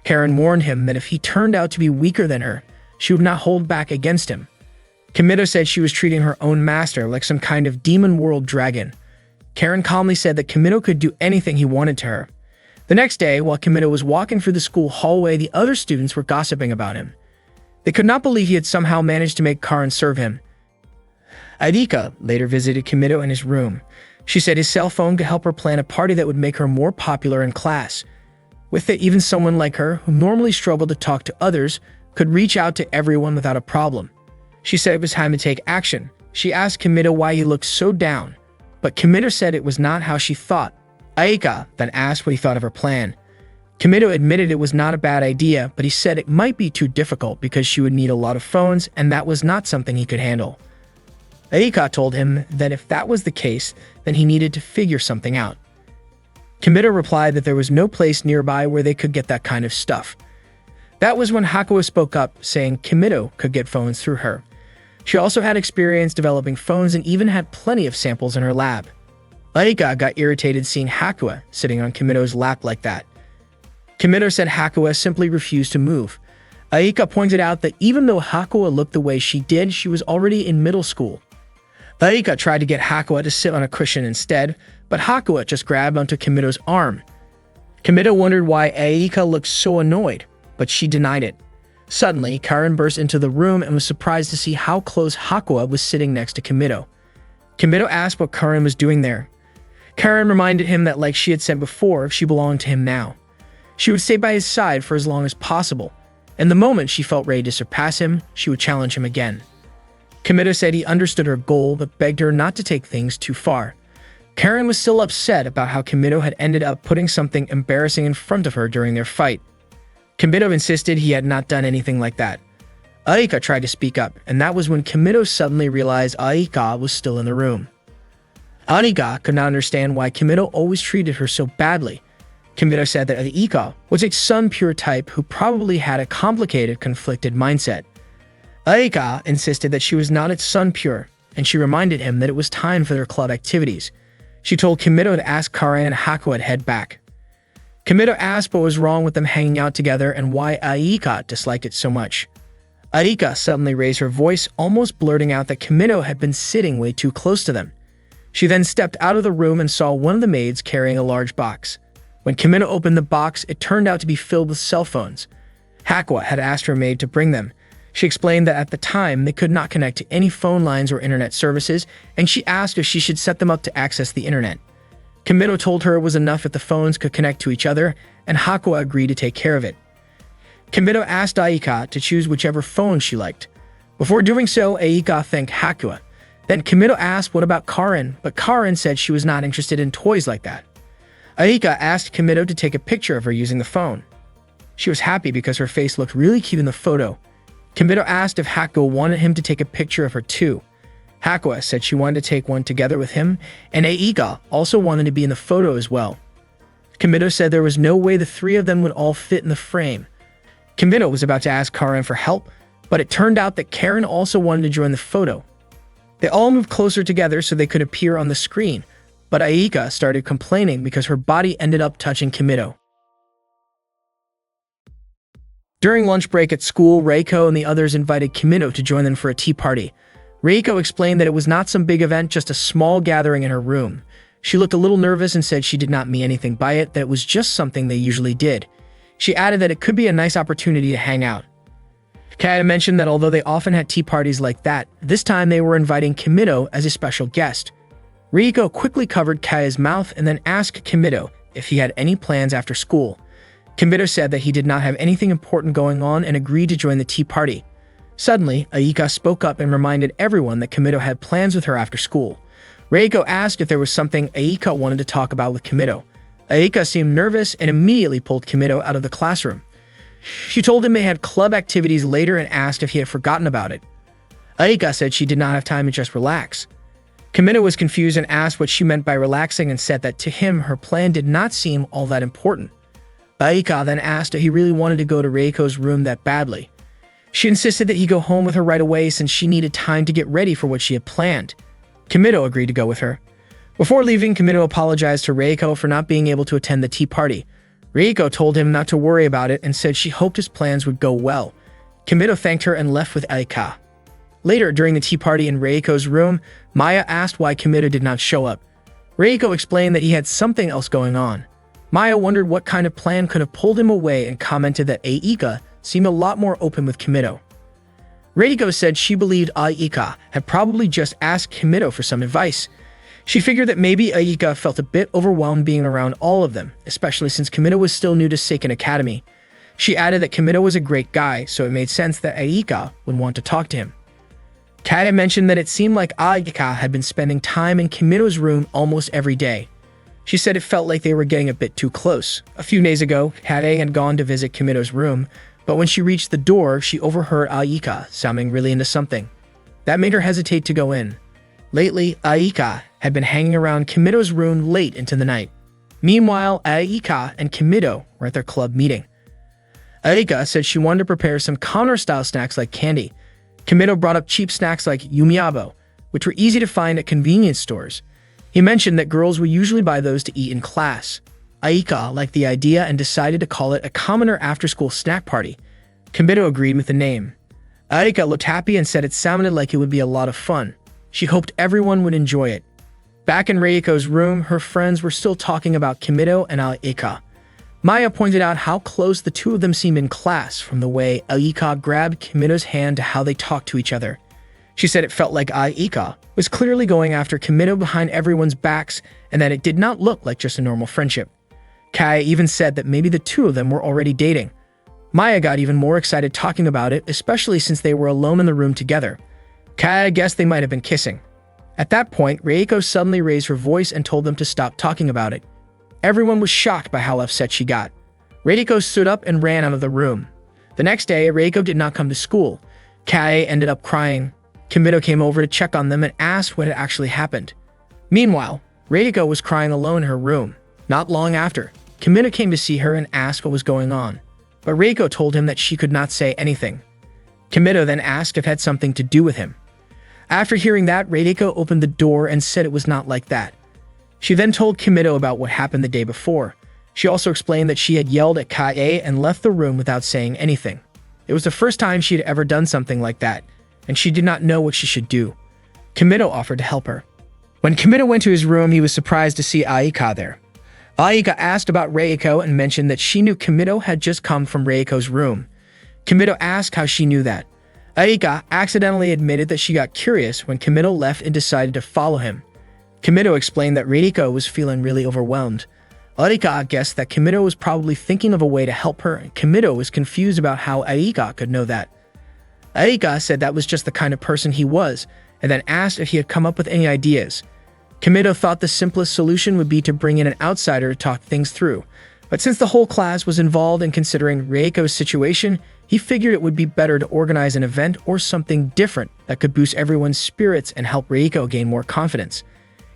Karen warned him that if he turned out to be weaker than her, she would not hold back against him. Kimito said she was treating her own master like some kind of demon world dragon. Karen calmly said that Kimito could do anything he wanted to her. The next day, while Kimito was walking through the school hallway, the other students were gossiping about him. They could not believe he had somehow managed to make Karen serve him. Adika later visited Kimito in his room. She said his cell phone could help her plan a party that would make her more popular in class. With it, even someone like her, who normally struggled to talk to others, could reach out to everyone without a problem. She said it was time to take action. She asked Kimito why he looked so down, but Kimito said it was not how she thought. Aika then asked what he thought of her plan. Kimito admitted it was not a bad idea, but he said it might be too difficult because she would need a lot of phones, and that was not something he could handle. Aika told him that if that was the case, then he needed to figure something out. Kimito replied that there was no place nearby where they could get that kind of stuff. That was when Hakuo spoke up, saying Kimito could get phones through her. She also had experience developing phones and even had plenty of samples in her lab. Aika got irritated seeing Hakuo sitting on Kimito's lap like that. Kimito said Hakuo simply refused to move. Aika pointed out that even though Hakuo looked the way she did, she was already in middle school. Aika tried to get Hakuo to sit on a cushion instead, but Hakuo just grabbed onto Kimito's arm. Kimito wondered why Aika looked so annoyed, but she denied it. Suddenly, Karen burst into the room and was surprised to see how close Hakuo was sitting next to Kimito. Kimito asked what Karen was doing there. Karen reminded him that, like she had said before, she belonged to him now. She would stay by his side for as long as possible, and the moment she felt ready to surpass him, she would challenge him again. Kimito said he understood her goal, but begged her not to take things too far. Karen was still upset about how Kimito had ended up putting something embarrassing in front of her during their fight. Kimito insisted he had not done anything like that. Aika tried to speak up, and that was when Kimito suddenly realized Aika was still in the room. Aika could not understand why Kimito always treated her so badly. Kimito said that Aika was a Sun Pure type who probably had a complicated, conflicted mindset. Aika insisted that she was not its Sun Pure, and she reminded him that it was time for their club activities. She told Kimito to ask Karen and Hakuo to head back. Kimito asked what was wrong with them hanging out together and why Aika disliked it so much. Aika suddenly raised her voice, almost blurting out that Kimito had been sitting way too close to them. She then stepped out of the room and saw one of the maids carrying a large box. When Kimino opened the box, it turned out to be filled with cell phones. Hakua had asked her maid to bring them. She explained that at the time, they could not connect to any phone lines or internet services, and she asked if she should set them up to access the internet. Kimino told her it was enough if the phones could connect to each other, and Hakua agreed to take care of it. Kimino asked Aika to choose whichever phone she liked. Before doing so, Aika thanked Hakua. Then Kimino asked what about Karen, but Karen said she was not interested in toys like that. Aika asked Kimino to take a picture of her using the phone. She was happy because her face looked really cute in the photo. Kimino asked if Hakua wanted him to take a picture of her too. Hakua said she wanted to take one together with him, and Aika also wanted to be in the photo as well. Kimino said there was no way the three of them would all fit in the frame. Kimino was about to ask Karen for help, but it turned out that Karen also wanted to join the photo. They all moved closer together so they could appear on the screen, but Aika started complaining because her body ended up touching Kimino. During lunch break at school, Reiko and the others invited Kimino to join them for a tea party. Reiko explained that it was not some big event, just a small gathering in her room. She looked a little nervous and said she did not mean anything by it, that it was just something they usually did. She added that it could be a nice opportunity to hang out. Kaya mentioned that although they often had tea parties like that, this time they were inviting Kimino as a special guest. Reiko quickly covered Kaya's mouth and then asked Kimino if he had any plans after school. Kimino said that he did not have anything important going on and agreed to join the tea party. Suddenly, Aika spoke up and reminded everyone that Kimino had plans with her after school. Reiko asked if there was something Aika wanted to talk about with Kimino. Aika seemed nervous and immediately pulled Kimino out of the classroom. She told him they had club activities later and asked if he had forgotten about it. Aika said she did not have time to just relax. Kimino was confused and asked what she meant by relaxing and said that to him her plan did not seem all that important. Aika then asked if he really wanted to go to Reiko's room that badly. She insisted that he go home with her right away since she needed time to get ready for what she had planned. Kimino agreed to go with her. Before leaving, Kimino apologized to Reiko for not being able to attend the tea party. Reiko told him not to worry about it and said she hoped his plans would go well. Kimino thanked her and left with Aika. Later, during the tea party in Reiko's room, Maya asked why Kimino did not show up. Reiko explained that he had something else going on. Maya wondered what kind of plan could have pulled him away and commented that Aika seemed a lot more open with Kimino. Reiko said she believed Aika had probably just asked Kimino for some advice. She figured that maybe Aika felt a bit overwhelmed being around all of them, especially since Kimino was still new to Seiken Academy. She added that Kimino was a great guy, so it made sense that Aika would want to talk to him. Kata mentioned that it seemed like Aika had been spending time in Kimino's room almost every day. She said it felt like they were getting a bit too close. A few days ago, Kata had gone to visit Kimino's room, but when she reached the door, she overheard Aika sounding really into something. That made her hesitate to go in. Lately, Aika had been hanging around Kimino's room late into the night. Meanwhile, Aika and Kimino were at their club meeting. Aika said she wanted to prepare some counter-style snacks like candy. Kimino brought up cheap snacks like yumiabo, which were easy to find at convenience stores. He mentioned that girls would usually buy those to eat in class. Aika liked the idea and decided to call it a commoner after-school snack party. Kimino agreed with the name. Aika looked happy and said it sounded like it would be a lot of fun. She hoped everyone would enjoy it. Back in Reiko's room, her friends were still talking about Kimino and Aika. Maya pointed out how close the two of them seemed in class, from the way Aika grabbed Kimino's hand to how they talked to each other. She said it felt like Aika was clearly going after Kimino behind everyone's backs and that it did not look like just a normal friendship. Kai even said that maybe the two of them were already dating. Maya got even more excited talking about it, especially since they were alone in the room together. Kai guessed they might have been kissing. At that point, Reiko suddenly raised her voice and told them to stop talking about it. Everyone was shocked by how upset she got. Reiko stood up and ran out of the room. The next day, Reiko did not come to school. Kai ended up crying. Kimino came over to check on them and asked what had actually happened. Meanwhile, Reiko was crying alone in her room. Not long after, Kimino came to see her and asked what was going on, but Reiko told him that she could not say anything. Kimino then asked if it had something to do with him. After hearing that, Reiko opened the door and said it was not like that. She then told Kimino about what happened the day before. She also explained that she had yelled at Kae and left the room without saying anything. It was the first time she had ever done something like that, and she did not know what she should do. Kimino offered to help her. When Kimino went to his room, he was surprised to see Aika there. Aika asked about Reiko and mentioned that she knew Kimito had just come from Reiko's room. Kimito asked how she knew that. Aika accidentally admitted that she got curious when Kimito left and decided to follow him. Kimito explained that Reiko was feeling really overwhelmed. Aika guessed that Kimito was probably thinking of a way to help her, and Kimito was confused about how Aika could know that. Aika said that was just the kind of person he was, and then asked if he had come up with any ideas. Kimito thought the simplest solution would be to bring in an outsider to talk things through, but since the whole class was involved in considering Reiko's situation, he figured it would be better to organize an event or something different that could boost everyone's spirits and help Reiko gain more confidence.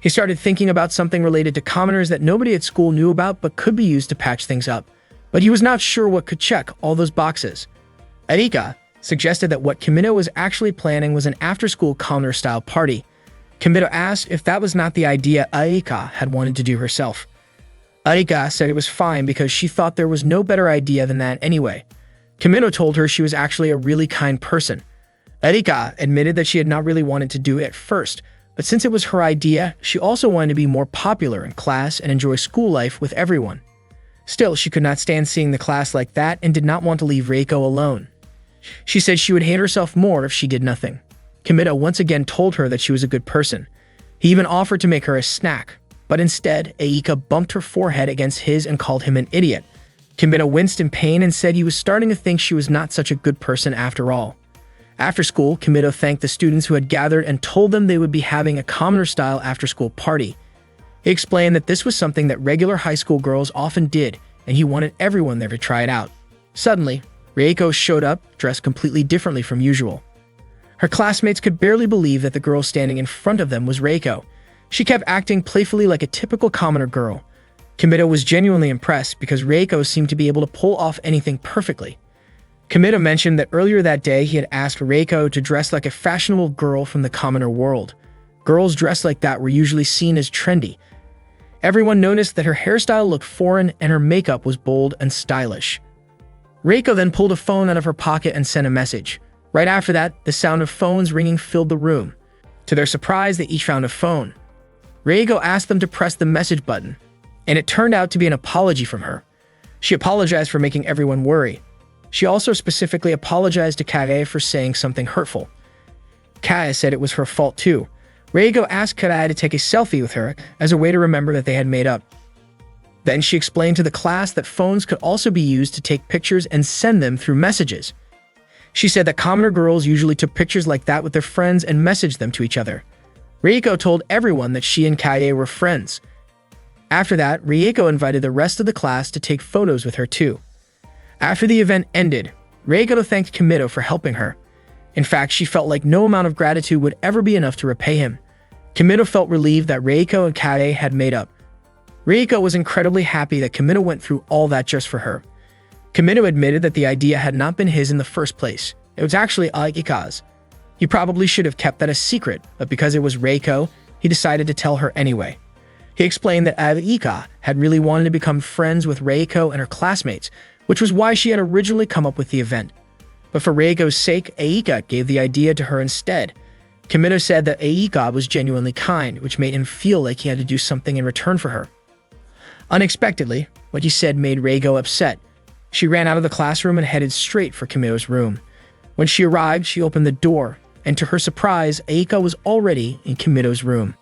He started thinking about something related to commoners that nobody at school knew about but could be used to patch things up, but he was not sure what could check all those boxes. Aika suggested that what Kimito was actually planning was an after-school commoner-style party. Kimito asked if that was not the idea Aika had wanted to do herself. Aika said it was fine because she thought there was no better idea than that anyway. Kimito told her she was actually a really kind person. Aika admitted that she had not really wanted to do it at first, but since it was her idea, she also wanted to be more popular in class and enjoy school life with everyone. Still, she could not stand seeing the class like that and did not want to leave Reiko alone. She said she would hate herself more if she did nothing. Kimito once again told her that she was a good person. He even offered to make her a snack, but instead, Aika bumped her forehead against his and called him an idiot. Kimito winced in pain and said he was starting to think she was not such a good person after all. After school, Kimito thanked the students who had gathered and told them they would be having a commoner-style after-school party. He explained that this was something that regular high school girls often did, and he wanted everyone there to try it out. Suddenly, Reiko showed up, dressed completely differently from usual. Her classmates could barely believe that the girl standing in front of them was Reiko. She kept acting playfully like a typical commoner girl. Kimito was genuinely impressed because Reiko seemed to be able to pull off anything perfectly. Kimito mentioned that earlier that day he had asked Reiko to dress like a fashionable girl from the commoner world. Girls dressed like that were usually seen as trendy. Everyone noticed that her hairstyle looked foreign and her makeup was bold and stylish. Reiko then pulled a phone out of her pocket and sent a message. Right after that, the sound of phones ringing filled the room. To their surprise, they each found a phone. Reiko asked them to press the message button, and it turned out to be an apology from her. She apologized for making everyone worry. She also specifically apologized to Kage for saying something hurtful. Kage said it was her fault too. Reiko asked Kage to take a selfie with her as a way to remember that they had made up. Then she explained to the class that phones could also be used to take pictures and send them through messages. She said that commoner girls usually took pictures like that with their friends and messaged them to each other. Reiko told everyone that she and Kage were friends. After that, Reiko invited the rest of the class to take photos with her too. After the event ended, Reiko thanked Kimito for helping her. In fact, she felt like no amount of gratitude would ever be enough to repay him. Kimito felt relieved that Reiko and Kage had made up. Reiko was incredibly happy that Kimito went through all that just for her. Kimito admitted that the idea had not been his in the first place. It was actually Aika's. He probably should have kept that a secret, but because it was Reiko, he decided to tell her anyway. He explained that Aika had really wanted to become friends with Reiko and her classmates, which was why she had originally come up with the event. But for Reiko's sake, Aika gave the idea to her instead. Kimito said that Aika was genuinely kind, which made him feel like he had to do something in return for her. Unexpectedly, what he said made Reiko upset. She ran out of the classroom and headed straight for Kimito's room. When she arrived, she opened the door, and to her surprise, Aika was already in Kimito's room.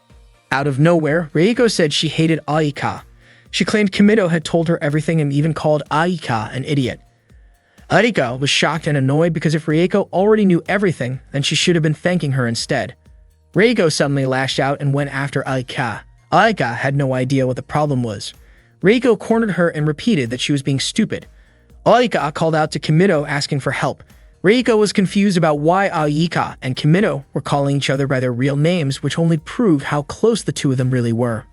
Out of nowhere, Reiko said she hated Aika. She claimed Kimito had told her everything and even called Aika an idiot. Aika was shocked and annoyed because if Reiko already knew everything, then she should have been thanking her instead. Reiko suddenly lashed out and went after Aika. Aika had no idea what the problem was. Reiko cornered her and repeated that she was being stupid. Aika called out to Kimito asking for help. Reiko was confused about why Aika and Kimito were calling each other by their real names, which only proved how close the two of them really were.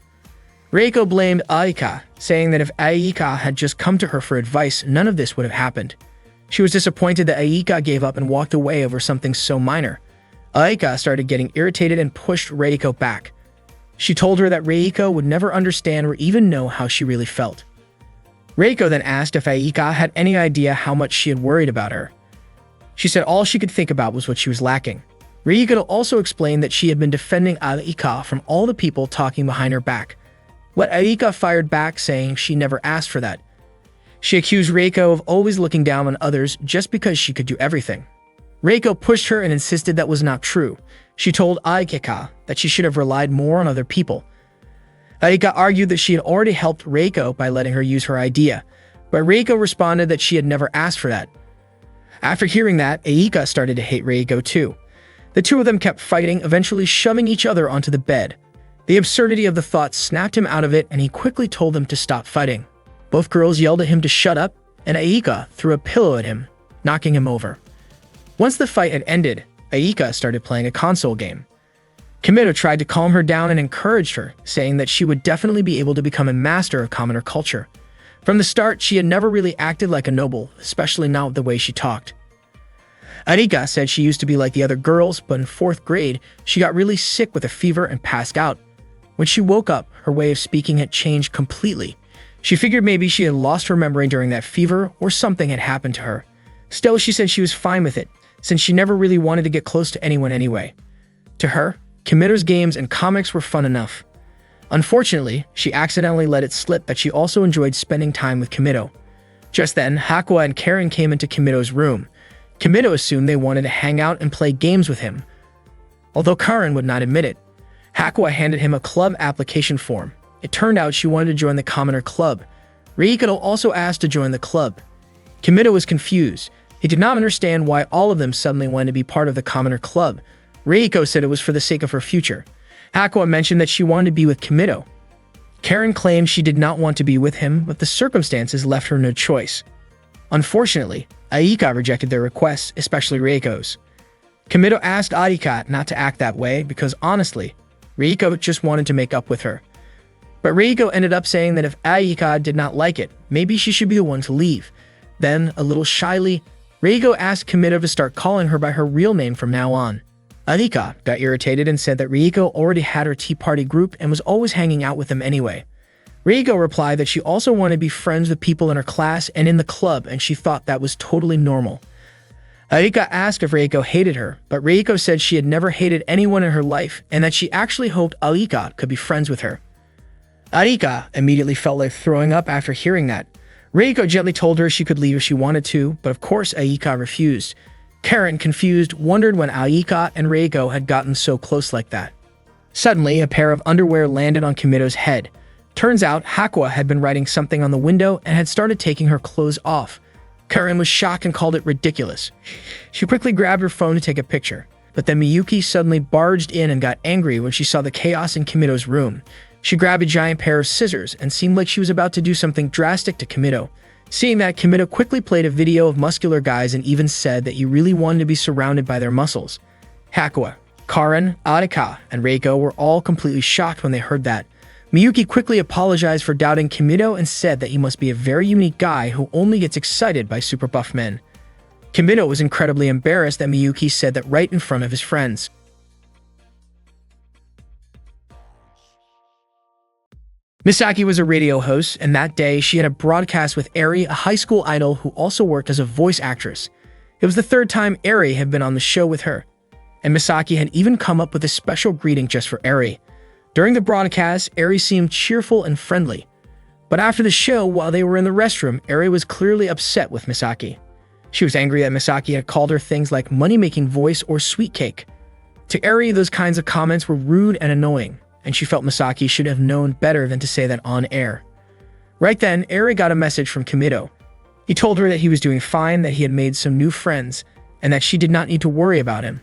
Reiko blamed Aika, saying that if Aika had just come to her for advice, none of this would have happened. She was disappointed that Aika gave up and walked away over something so minor. Aika started getting irritated and pushed Reiko back. She told her that Reiko would never understand or even know how she really felt. Reiko then asked if Aika had any idea how much she had worried about her. She said all she could think about was what she was lacking. Reiko also explained that she had been defending Aika from all the people talking behind her back. But Aika fired back, saying she never asked for that. She accused Reiko of always looking down on others just because she could do everything. Reiko pushed her and insisted that was not true. She told Aika that she should have relied more on other people. Aika argued that she had already helped Reiko by letting her use her idea, but Reiko responded that she had never asked for that. After hearing that, Aika started to hate Reiko too. The two of them kept fighting, eventually shoving each other onto the bed. The absurdity of the thought snapped him out of it, and he quickly told them to stop fighting. Both girls yelled at him to shut up, and Aika threw a pillow at him, knocking him over. Once the fight had ended, Aika started playing a console game. Kimito tried to calm her down and encouraged her, saying that she would definitely be able to become a master of commoner culture. From the start, she had never really acted like a noble, especially not with the way she talked. Arika said she used to be like the other girls, but in 4th grade, she got really sick with a fever and passed out. When she woke up, her way of speaking had changed completely. She figured maybe she had lost her memory during that fever or something had happened to her. Still, she said she was fine with it, since she never really wanted to get close to anyone anyway. To her, Kimito's games and comics were fun enough. Unfortunately, she accidentally let it slip that she also enjoyed spending time with Kimito. Just then, Hakua and Karen came into Kimito's room. Kimito assumed they wanted to hang out and play games with him. Although Karen would not admit it, Hakua handed him a club application form. It turned out she wanted to join the Commoner Club. Reikado also asked to join the club. Kimito was confused. He did not understand why all of them suddenly wanted to be part of the Commoner Club. Reiko said it was for the sake of her future. Hakua mentioned that she wanted to be with Kimito. Karen claimed she did not want to be with him, but the circumstances left her no choice. Unfortunately, Aika rejected their requests, especially Reiko's. Kimito asked Arika not to act that way because honestly, Reiko just wanted to make up with her. But Reiko ended up saying that if Aika did not like it, maybe she should be the one to leave. Then, a little shyly, Reiko asked Kimito to start calling her by her real name from now on. Arika got irritated and said that Reiko already had her tea party group and was always hanging out with them anyway. Reiko replied that she also wanted to be friends with people in her class and in the club, and she thought that was totally normal. Arika asked if Reiko hated her, but Reiko said she had never hated anyone in her life and that she actually hoped Arika could be friends with her. Arika immediately felt like throwing up after hearing that. Reiko gently told her she could leave if she wanted to, but of course Arika refused. Karen, confused, wondered when Arika and Reiko had gotten so close like that. Suddenly, a pair of underwear landed on Kimito's head. Turns out, Hakua had been writing something on the window and had started taking her clothes off. Karen was shocked and called it ridiculous. She quickly grabbed her phone to take a picture, but then Miyuki suddenly barged in and got angry when she saw the chaos in Kimito's room. She grabbed a giant pair of scissors and seemed like she was about to do something drastic to Kimito. Seeing that, Kimito quickly played a video of muscular guys and even said that he really wanted to be surrounded by their muscles. Hakua, Karen, Arika, and Reiko were all completely shocked when they heard that. Miyuki quickly apologized for doubting Kimito and said that he must be a very unique guy who only gets excited by super buff men. Kimito was incredibly embarrassed that Miyuki said that right in front of his friends. Misaki was a radio host, and that day she had a broadcast with Eri, a high school idol who also worked as a voice actress. It was the 3rd time Eri had been on the show with her, and Misaki had even come up with a special greeting just for Eri. During the broadcast, Eri seemed cheerful and friendly. But after the show, while they were in the restroom, Eri was clearly upset with Misaki. She was angry that Misaki had called her things like money-making voice or sweet cake. To Eri, those kinds of comments were rude and annoying, and she felt Misaki should have known better than to say that on air. Right then, Eri got a message from Kimito. He told her that he was doing fine, that he had made some new friends, and that she did not need to worry about him.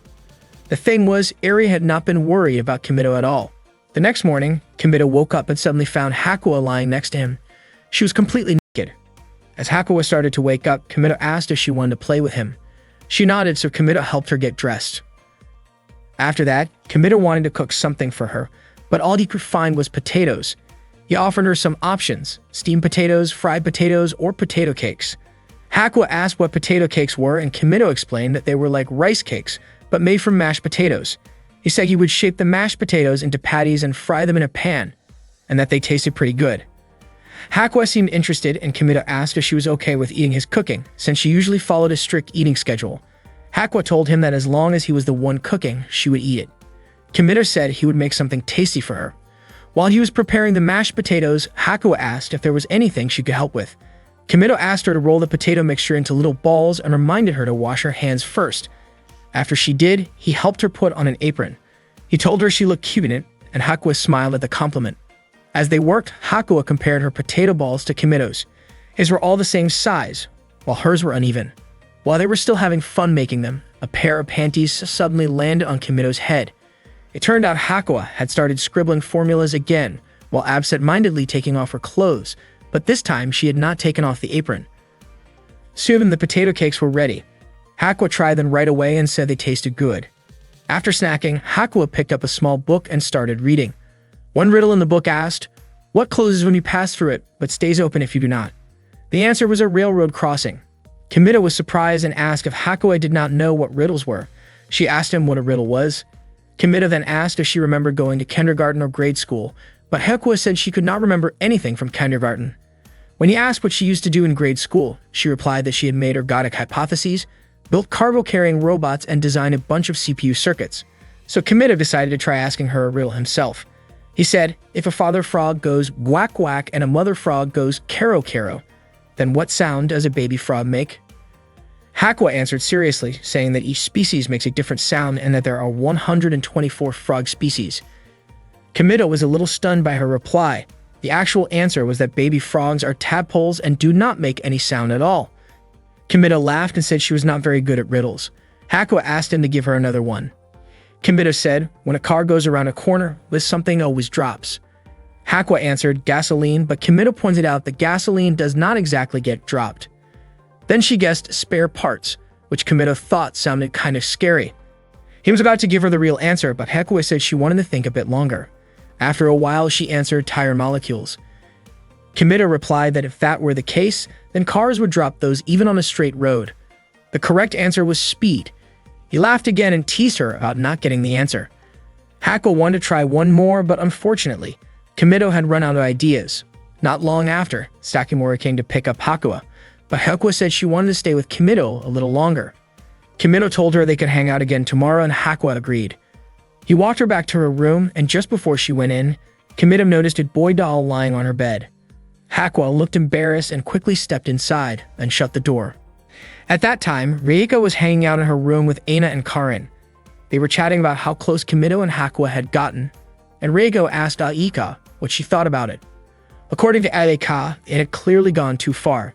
The thing was, Eri had not been worried about Kimito at all. The next morning, Kimito woke up and suddenly found Hakua lying next to him. She was completely naked. As Hakua started to wake up, Kimito asked if she wanted to play with him. She nodded, so Kimito helped her get dressed. After that, Kimito wanted to cook something for her, but all he could find was potatoes. He offered her some options: steamed potatoes, fried potatoes, or potato cakes. Hakua asked what potato cakes were, and Kimito explained that they were like rice cakes, but made from mashed potatoes. He said he would shape the mashed potatoes into patties and fry them in a pan, and that they tasted pretty good. Hakua seemed interested, and Kimito asked if she was okay with eating his cooking, since she usually followed a strict eating schedule. Hakua told him that as long as he was the one cooking, she would eat it. Kimito said he would make something tasty for her. While he was preparing the mashed potatoes, Hakuo asked if there was anything she could help with. Kimido asked her to roll the potato mixture into little balls and reminded her to wash her hands first. After she did, he helped her put on an apron. He told her she looked cute in it, and Hakuo smiled at the compliment. As they worked, Hakuo compared her potato balls to Kimido's. His were all the same size, while hers were uneven. While they were still having fun making them, a pair of panties suddenly landed on Kimido's head. It turned out Hakuo had started scribbling formulas again, while absent-mindedly taking off her clothes, but this time she had not taken off the apron. Soon the potato cakes were ready. Hakuo tried them right away and said they tasted good. After snacking, Hakuo picked up a small book and started reading. One riddle in the book asked, "What closes when you pass through it, but stays open if you do not?" The answer was a railroad crossing. Kimido was surprised and asked if Hakuo did not know what riddles were. She asked him what a riddle was. Kimido then asked if she remembered going to kindergarten or grade school, but Hakuo said she could not remember anything from kindergarten. When he asked what she used to do in grade school, she replied that she had made ergodic hypotheses, built cargo-carrying robots, and designed a bunch of CPU circuits. So Kimido decided to try asking her a riddle himself. He said, if a father frog goes quack quack and a mother frog goes caro caro, then what sound does a baby frog make? Hakuo answered seriously, saying that each species makes a different sound and that there are 124 frog species. Kimido was a little stunned by her reply. The actual answer was that baby frogs are tadpoles and do not make any sound at all. Kimido laughed and said she was not very good at riddles. Hakuo asked him to give her another one. Kimido said, when a car goes around a corner, this something always drops. Hakuo answered gasoline, but Kimido pointed out that gasoline does not exactly get dropped. Then she guessed spare parts, which Kimido thought sounded kind of scary. He was about to give her the real answer, but Hakuo said she wanted to think a bit longer. After a while, she answered tire molecules. Kimido replied that if that were the case, then cars would drop those even on a straight road. The correct answer was speed. He laughed again and teased her about not getting the answer. Hakuo wanted to try one more, but unfortunately, Kimido had run out of ideas. Not long after, Sakimura came to pick up Hakuo, but Hakuo said she wanted to stay with Kimido a little longer. Kimido told her they could hang out again tomorrow, and Hakuo agreed. He walked her back to her room, and just before she went in, Kimido noticed a boy doll lying on her bed. Hakuo looked embarrassed and quickly stepped inside and shut the door. At that time, Reiko was hanging out in her room with Aina and Karen. They were chatting about how close Kimido and Hakuo had gotten, and Reiko asked Aika what she thought about it. According to Aika, it had clearly gone too far.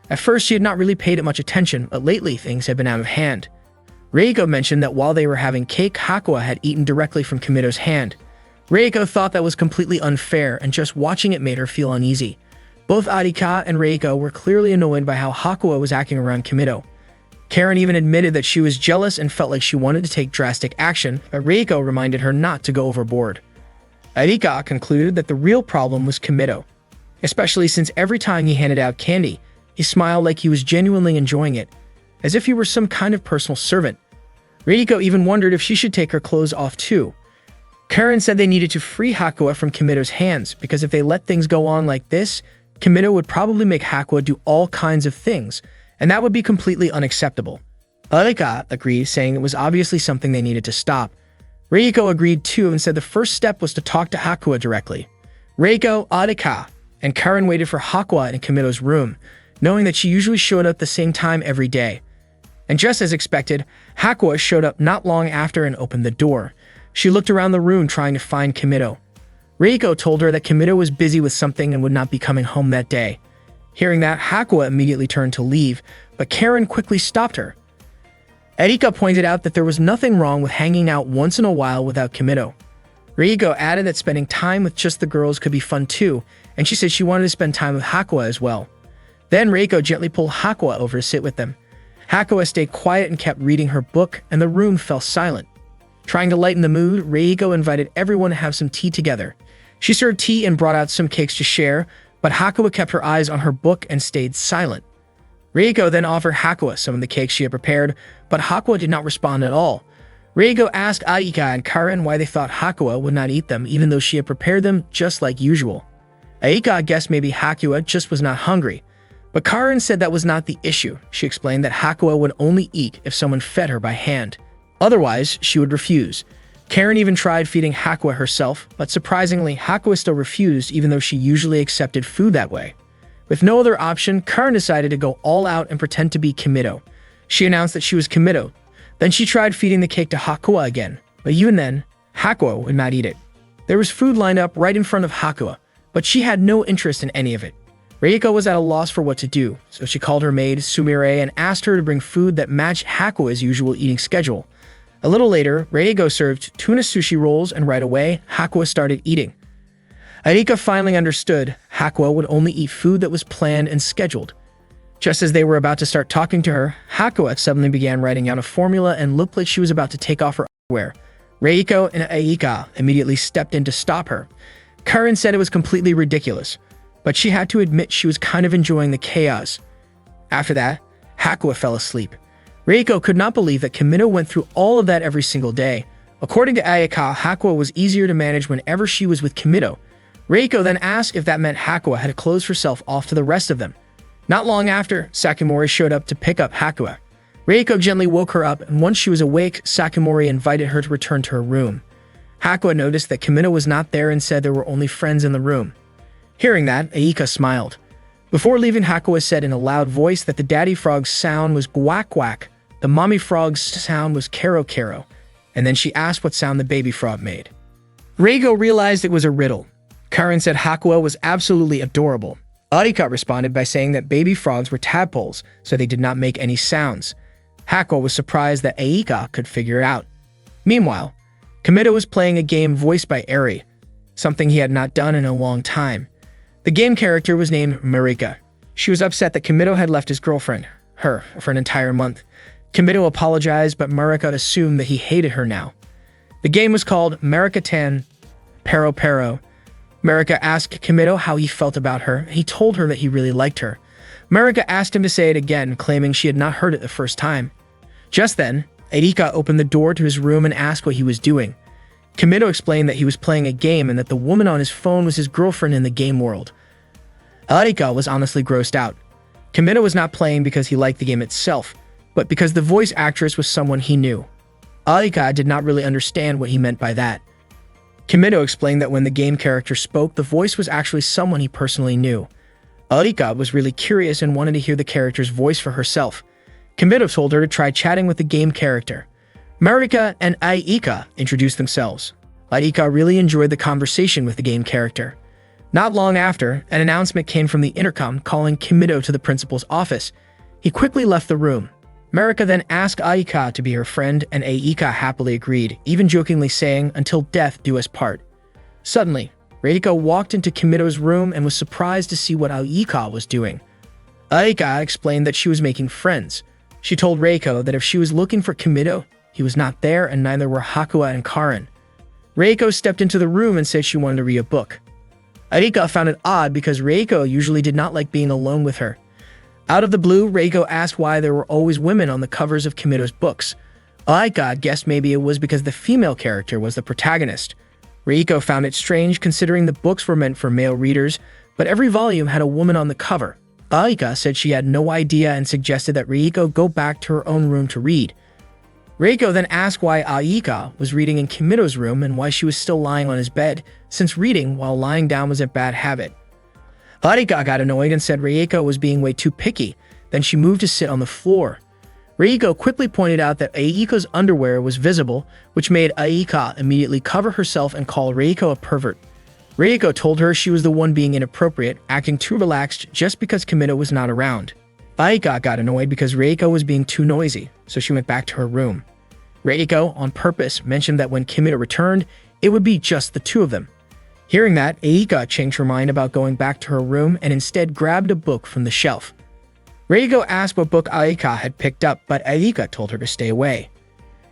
At first, she had not really paid it much attention, but lately things had been out of hand. Reiko mentioned that while they were having cake, Hakuo had eaten directly from Kimido's hand. Reiko thought that was completely unfair, and just watching it made her feel uneasy. Both Arika and Reiko were clearly annoyed by how Hakuo was acting around Kimido. Karen even admitted that she was jealous and felt like she wanted to take drastic action, but Reiko reminded her not to go overboard. Arika concluded that the real problem was Kimido, especially since every time he handed out candy, he smiled like he was genuinely enjoying it, as if he were some kind of personal servant. Reiko even wondered if she should take her clothes off too. Karen said they needed to free Hakuo from Kimido's hands, because if they let things go on like this, Kimido would probably make Hakuo do all kinds of things, and that would be completely unacceptable. Arika agreed, saying it was obviously something they needed to stop. Reiko agreed too and said the first step was to talk to Hakuo directly. Reiko, Arika, and Karen waited for Hakuo in Kimido's room, knowing that she usually showed up the same time every day. And just as expected, Hakuo showed up not long after and opened the door. She looked around the room trying to find Kimido. Reiko told her that Kimido was busy with something and would not be coming home that day. Hearing that, Hakuo immediately turned to leave, but Karen quickly stopped her. Erika pointed out that there was nothing wrong with hanging out once in a while without Kimido. Reiko added that spending time with just the girls could be fun too, and she said she wanted to spend time with Hakuo as well. Then Reiko gently pulled Hakuo over to sit with them. Hakuo stayed quiet and kept reading her book, and the room fell silent. Trying to lighten the mood, Reiko invited everyone to have some tea together. She served tea and brought out some cakes to share, but Hakuo kept her eyes on her book and stayed silent. Reiko then offered Hakuo some of the cakes she had prepared, but Hakuo did not respond at all. Reiko asked Aika and Karen why they thought Hakuo would not eat them, even though she had prepared them just like usual. Aika guessed maybe Hakuo just was not hungry, but Karen said that was not the issue. She explained that Hakuo would only eat if someone fed her by hand. Otherwise, she would refuse. Karen even tried feeding Hakua herself, but surprisingly, Hakua still refused even though she usually accepted food that way. With no other option, Karen decided to go all out and pretend to be Kimito. She announced that she was Kimito. Then she tried feeding the cake to Hakua again, but even then, Hakua would not eat it. There was food lined up right in front of Hakua, but she had no interest in any of it. Reiko was at a loss for what to do, so she called her maid, Sumire, and asked her to bring food that matched Hakua's usual eating schedule. A little later, Reiko served tuna sushi rolls, and right away, Hakua started eating. Arika finally understood Hakua would only eat food that was planned and scheduled. Just as they were about to start talking to her, Hakua suddenly began writing out a formula and looked like she was about to take off her underwear. Reiko and Aika immediately stepped in to stop her. Karen said it was completely ridiculous, but she had to admit she was kind of enjoying the chaos. After that, Hakua fell asleep. Reiko could not believe that Kimito went through all of that every single day. According to Ayaka, Hakua was easier to manage whenever she was with Kimito. Reiko then asked if that meant Hakua had closed herself off to the rest of them. Not long after, Sakamori showed up to pick up Hakua. Reiko gently woke her up, and once she was awake, Sakamori invited her to return to her room. Hakua noticed that Kimito was not there and said there were only friends in the room. Hearing that, Aika smiled. Before leaving, Hakua said in a loud voice that the daddy frog's sound was quack quack, the mommy frog's sound was kero kero, and then she asked what sound the baby frog made. Reiko realized it was a riddle. Karen said Hakua was absolutely adorable. Arika responded by saying that baby frogs were tadpoles, so they did not make any sounds. Hakua was surprised that Aika could figure it out. Meanwhile, Kimito was playing a game voiced by Eri, something he had not done in a long time. The game character was named Marika. She was upset that Kimito had left his girlfriend, her, for an entire month. Kimito apologized, but Marika assumed that he hated her now. The game was called Marika-tan Pero Pero. Marika asked Kimito how he felt about her. He told her that he really liked her. Marika asked him to say it again, claiming she had not heard it the first time. Just then, Erika opened the door to his room and asked what he was doing. Kimito explained that he was playing a game and that the woman on his phone was his girlfriend in the game world. Erika was honestly grossed out. Kimito was not playing because he liked the game itself, but because the voice actress was someone he knew. Erika did not really understand what he meant by that. Kimito explained that when the game character spoke, the voice was actually someone he personally knew. Erika was really curious and wanted to hear the character's voice for herself. Kimito told her to try chatting with the game character. Marika and Aika introduced themselves. Aika really enjoyed the conversation with the game character. Not long after, an announcement came from the intercom calling Kimito to the principal's office. He quickly left the room. Marika then asked Aika to be her friend, and Aika happily agreed, even jokingly saying, "Until death do us part." Suddenly, Reiko walked into Kimito's room and was surprised to see what Aika was doing. Aika explained that she was making friends. She told Reiko that if she was looking for Kimito, he was not there and neither were Hakua and Karen. Reiko stepped into the room and said she wanted to read a book. Aika found it odd because Reiko usually did not like being alone with her. Out of the blue, Reiko asked why there were always women on the covers of Kimito's books. Aika guessed maybe it was because the female character was the protagonist. Reiko found it strange considering the books were meant for male readers, but every volume had a woman on the cover. Aika said she had no idea and suggested that Reiko go back to her own room to read. Reiko then asked why Aika was reading in Kimito's room and why she was still lying on his bed, since reading while lying down was a bad habit. Aika got annoyed and said Reiko was being way too picky. Then she moved to sit on the floor. Reiko quickly pointed out that Aika's underwear was visible, which made Aika immediately cover herself and call Reiko a pervert. Reiko told her she was the one being inappropriate, acting too relaxed just because Kimito was not around. Aika got annoyed because Reiko was being too noisy, so she went back to her room. Reiko, on purpose, mentioned that when Kimito returned, it would be just the two of them. Hearing that, Aika changed her mind about going back to her room and instead grabbed a book from the shelf. Reiko asked what book Aika had picked up, but Aika told her to stay away.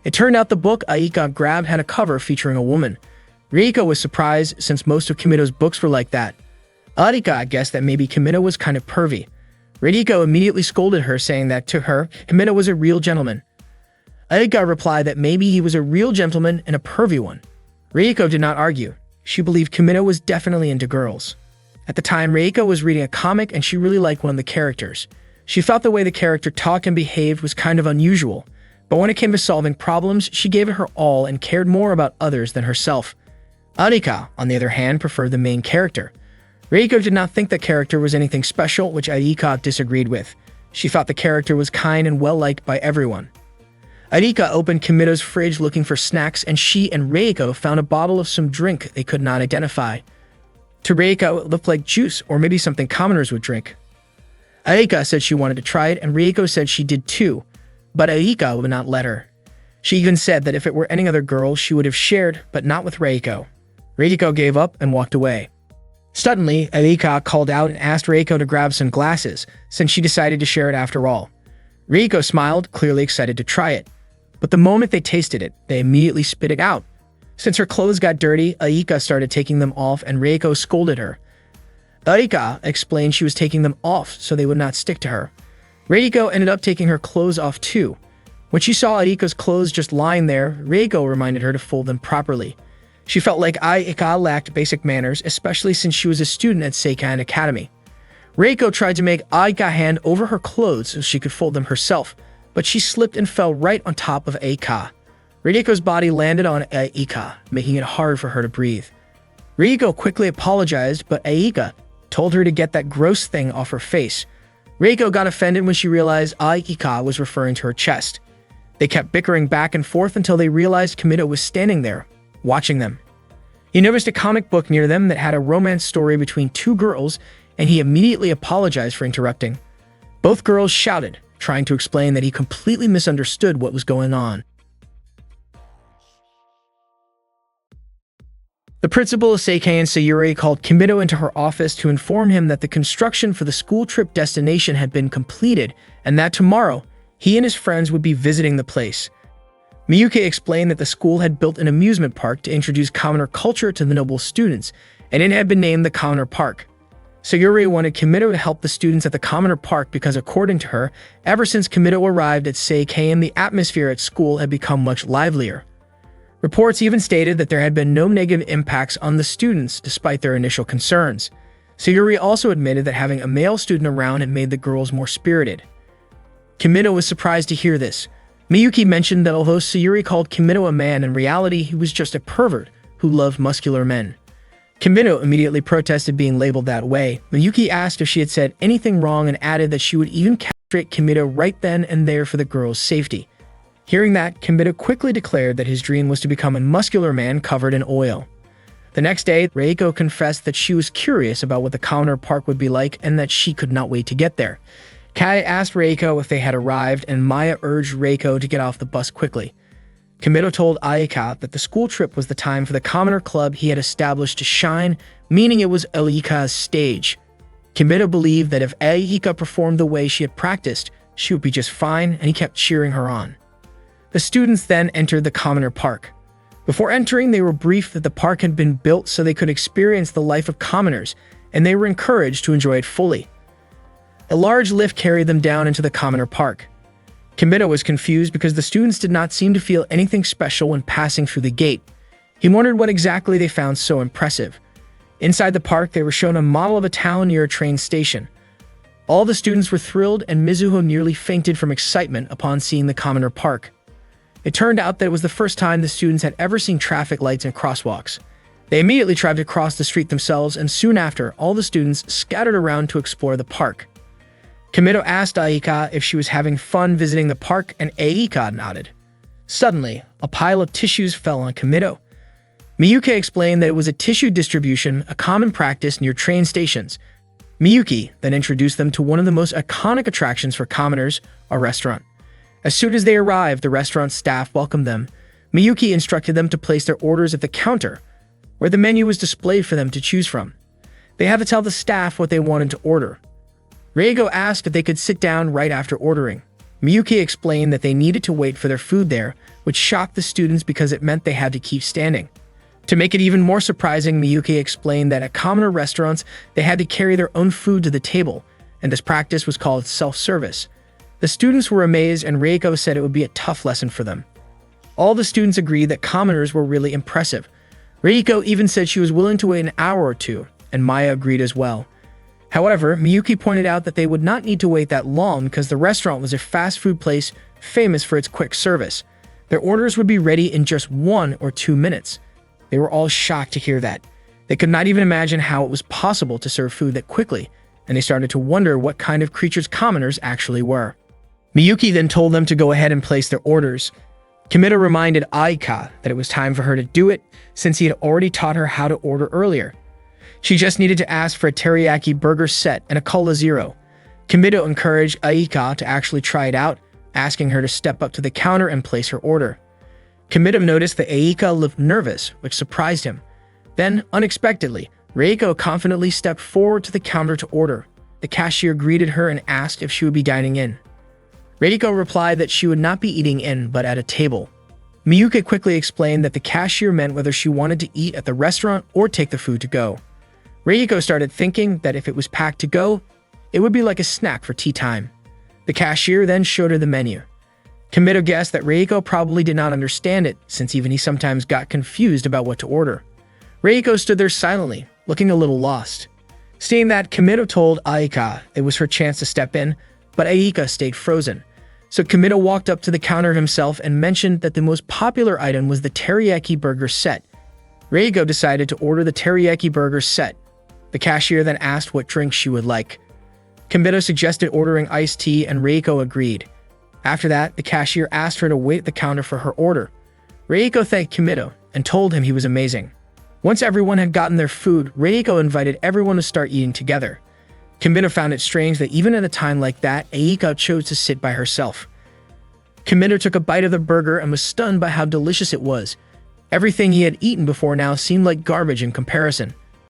It turned out the book Aika grabbed had a cover featuring a woman. Reiko was surprised since most of Kimito's books were like that. Aika guessed that maybe Kimito was kind of pervy. Reiko immediately scolded her, saying that to her, Kimito was a real gentleman. Aika replied that maybe he was a real gentleman and a pervy one. Reiko did not argue. She believed Kimito was definitely into girls. At the time, Reiko was reading a comic and she really liked one of the characters. She felt the way the character talked and behaved was kind of unusual, But when it came to solving problems, she gave it her all and cared more about others than herself. Arika, on the other hand, preferred the main character. Reiko did not think the character was anything special, which Arika disagreed with. She thought the character was kind and well-liked by everyone. Arika opened Kimito's fridge looking for snacks, and she and Reiko found a bottle of some drink they could not identify. To Reiko, it looked like juice, or maybe something commoners would drink. Arika said she wanted to try it, and Reiko said she did too, but Arika would not let her. She even said that if it were any other girl, she would have shared, but not with Reiko. Reiko gave up and walked away. Suddenly, Arika called out and asked Reiko to grab some glasses, since she decided to share it after all. Reiko smiled, clearly excited to try it. But the moment they tasted it, they immediately spit it out. Since her clothes got dirty, Arika started taking them off and Reiko scolded her. Arika explained she was taking them off so they would not stick to her. Reiko ended up taking her clothes off too. When she saw Arika's clothes just lying there, Reiko reminded her to fold them properly. She felt like Arika lacked basic manners, especially since she was a student at Seikan Academy. Reiko tried to make Arika hand over her clothes so she could fold them herself, but she slipped and fell right on top of Arika. Reiko's body landed on Arika, making it hard for her to breathe. Reiko quickly apologized, but Arika told her to get that gross thing off her face. Reiko got offended when she realized Arika was referring to her chest. They kept bickering back and forth until they realized Kimito was standing there, watching them. He noticed a comic book near them that had a romance story between two girls, and he immediately apologized for interrupting. Both girls shouted, trying to explain that he completely misunderstood what was going on. The principal of Seikan Sayuri called Kimito into her office to inform him that the construction for the school trip destination had been completed and that tomorrow, he and his friends would be visiting the place. Miyuki explained that the school had built an amusement park to introduce commoner culture to the noble students, and it had been named the Commoner Park. Sayuri wanted Kimito to help the students at the Commoner Park because, according to her, ever since Kimito arrived at Seikan, the atmosphere at school had become much livelier. Reports even stated that there had been no negative impacts on the students despite their initial concerns. Sayuri also admitted that having a male student around had made the girls more spirited. Kimito was surprised to hear this. Miyuki mentioned that although Sayuri called Kimito a man, in reality he was just a pervert who loved muscular men. Kimito immediately protested being labeled that way. Miyuki asked if she had said anything wrong and added that she would even castrate Kimito right then and there for the girls' safety. Hearing that, Kimito quickly declared that his dream was to become a muscular man covered in oil. The next day, Reiko confessed that she was curious about what the Commoner Park would be like and that she could not wait to get there. Kai asked Reiko if they had arrived, and Maya urged Reiko to get off the bus quickly. Kimito told Aika that the school trip was the time for the Commoner Club he had established to shine, meaning it was Aika's stage. Kimito believed that if Aika performed the way she had practiced, she would be just fine, and he kept cheering her on. The students then entered the Commoner Park. Before entering, they were briefed that the park had been built so they could experience the life of commoners, and they were encouraged to enjoy it fully. A large lift carried them down into the Commoner Park. Kimito was confused because the students did not seem to feel anything special when passing through the gate. He wondered what exactly they found so impressive. Inside the park, they were shown a model of a town near a train station. All the students were thrilled, and Mizuho nearly fainted from excitement upon seeing the Commoner Park. It turned out that it was the first time the students had ever seen traffic lights and crosswalks. They immediately tried to cross the street themselves, and soon after, all the students scattered around to explore the park. Kimito asked Aika if she was having fun visiting the park, and Aika nodded. Suddenly, a pile of tissues fell on Kimito. Miyuki explained that it was a tissue distribution, a common practice near train stations. Miyuki then introduced them to one of the most iconic attractions for commoners, a restaurant. As soon as they arrived, the restaurant staff welcomed them. Miyuki instructed them to place their orders at the counter, where the menu was displayed for them to choose from. They had to tell the staff what they wanted to order. Reigo asked if they could sit down right after ordering. Miyuki explained that they needed to wait for their food there, which shocked the students because it meant they had to keep standing. To make it even more surprising, Miyuki explained that at commoner restaurants, they had to carry their own food to the table, and this practice was called self-service. The students were amazed, and Reiko said it would be a tough lesson for them. All the students agreed that commoners were really impressive. Reiko even said she was willing to wait an hour or two, and Maya agreed as well. However, Miyuki pointed out that they would not need to wait that long because the restaurant was a fast food place famous for its quick service. Their orders would be ready in just 1 or 2 minutes. They were all shocked to hear that. They could not even imagine how it was possible to serve food that quickly, and they started to wonder what kind of creatures commoners actually were. Miyuki then told them to go ahead and place their orders. Kimito reminded Aika that it was time for her to do it since he had already taught her how to order earlier. She just needed to ask for a teriyaki burger set and a cola zero. Kimito encouraged Aika to actually try it out, asking her to step up to the counter and place her order. Kimito noticed that Aika looked nervous, which surprised him. Then, unexpectedly, Reiko confidently stepped forward to the counter to order. The cashier greeted her and asked if she would be dining in. Reiko replied that she would not be eating in, but at a table. Miyuki quickly explained that the cashier meant whether she wanted to eat at the restaurant or take the food to go. Reiko started thinking that if it was packed to go, it would be like a snack for tea time. The cashier then showed her the menu. Kimito guessed that Reiko probably did not understand it, since even he sometimes got confused about what to order. Reiko stood there silently, looking a little lost. Seeing that, Kimito told Aika it was her chance to step in, but Aika stayed frozen. So Kimito walked up to the counter himself and mentioned that the most popular item was the teriyaki burger set. Reiko decided to order the teriyaki burger set. The cashier then asked what drink she would like. Kimito suggested ordering iced tea and Reiko agreed. After that, the cashier asked her to wait at the counter for her order. Reiko thanked Kimito and told him he was amazing. Once everyone had gotten their food, Reiko invited everyone to start eating together. Kimito found it strange that even at a time like that, Aika chose to sit by herself. Kimito took a bite of the burger and was stunned by how delicious it was. Everything he had eaten before now seemed like garbage in comparison.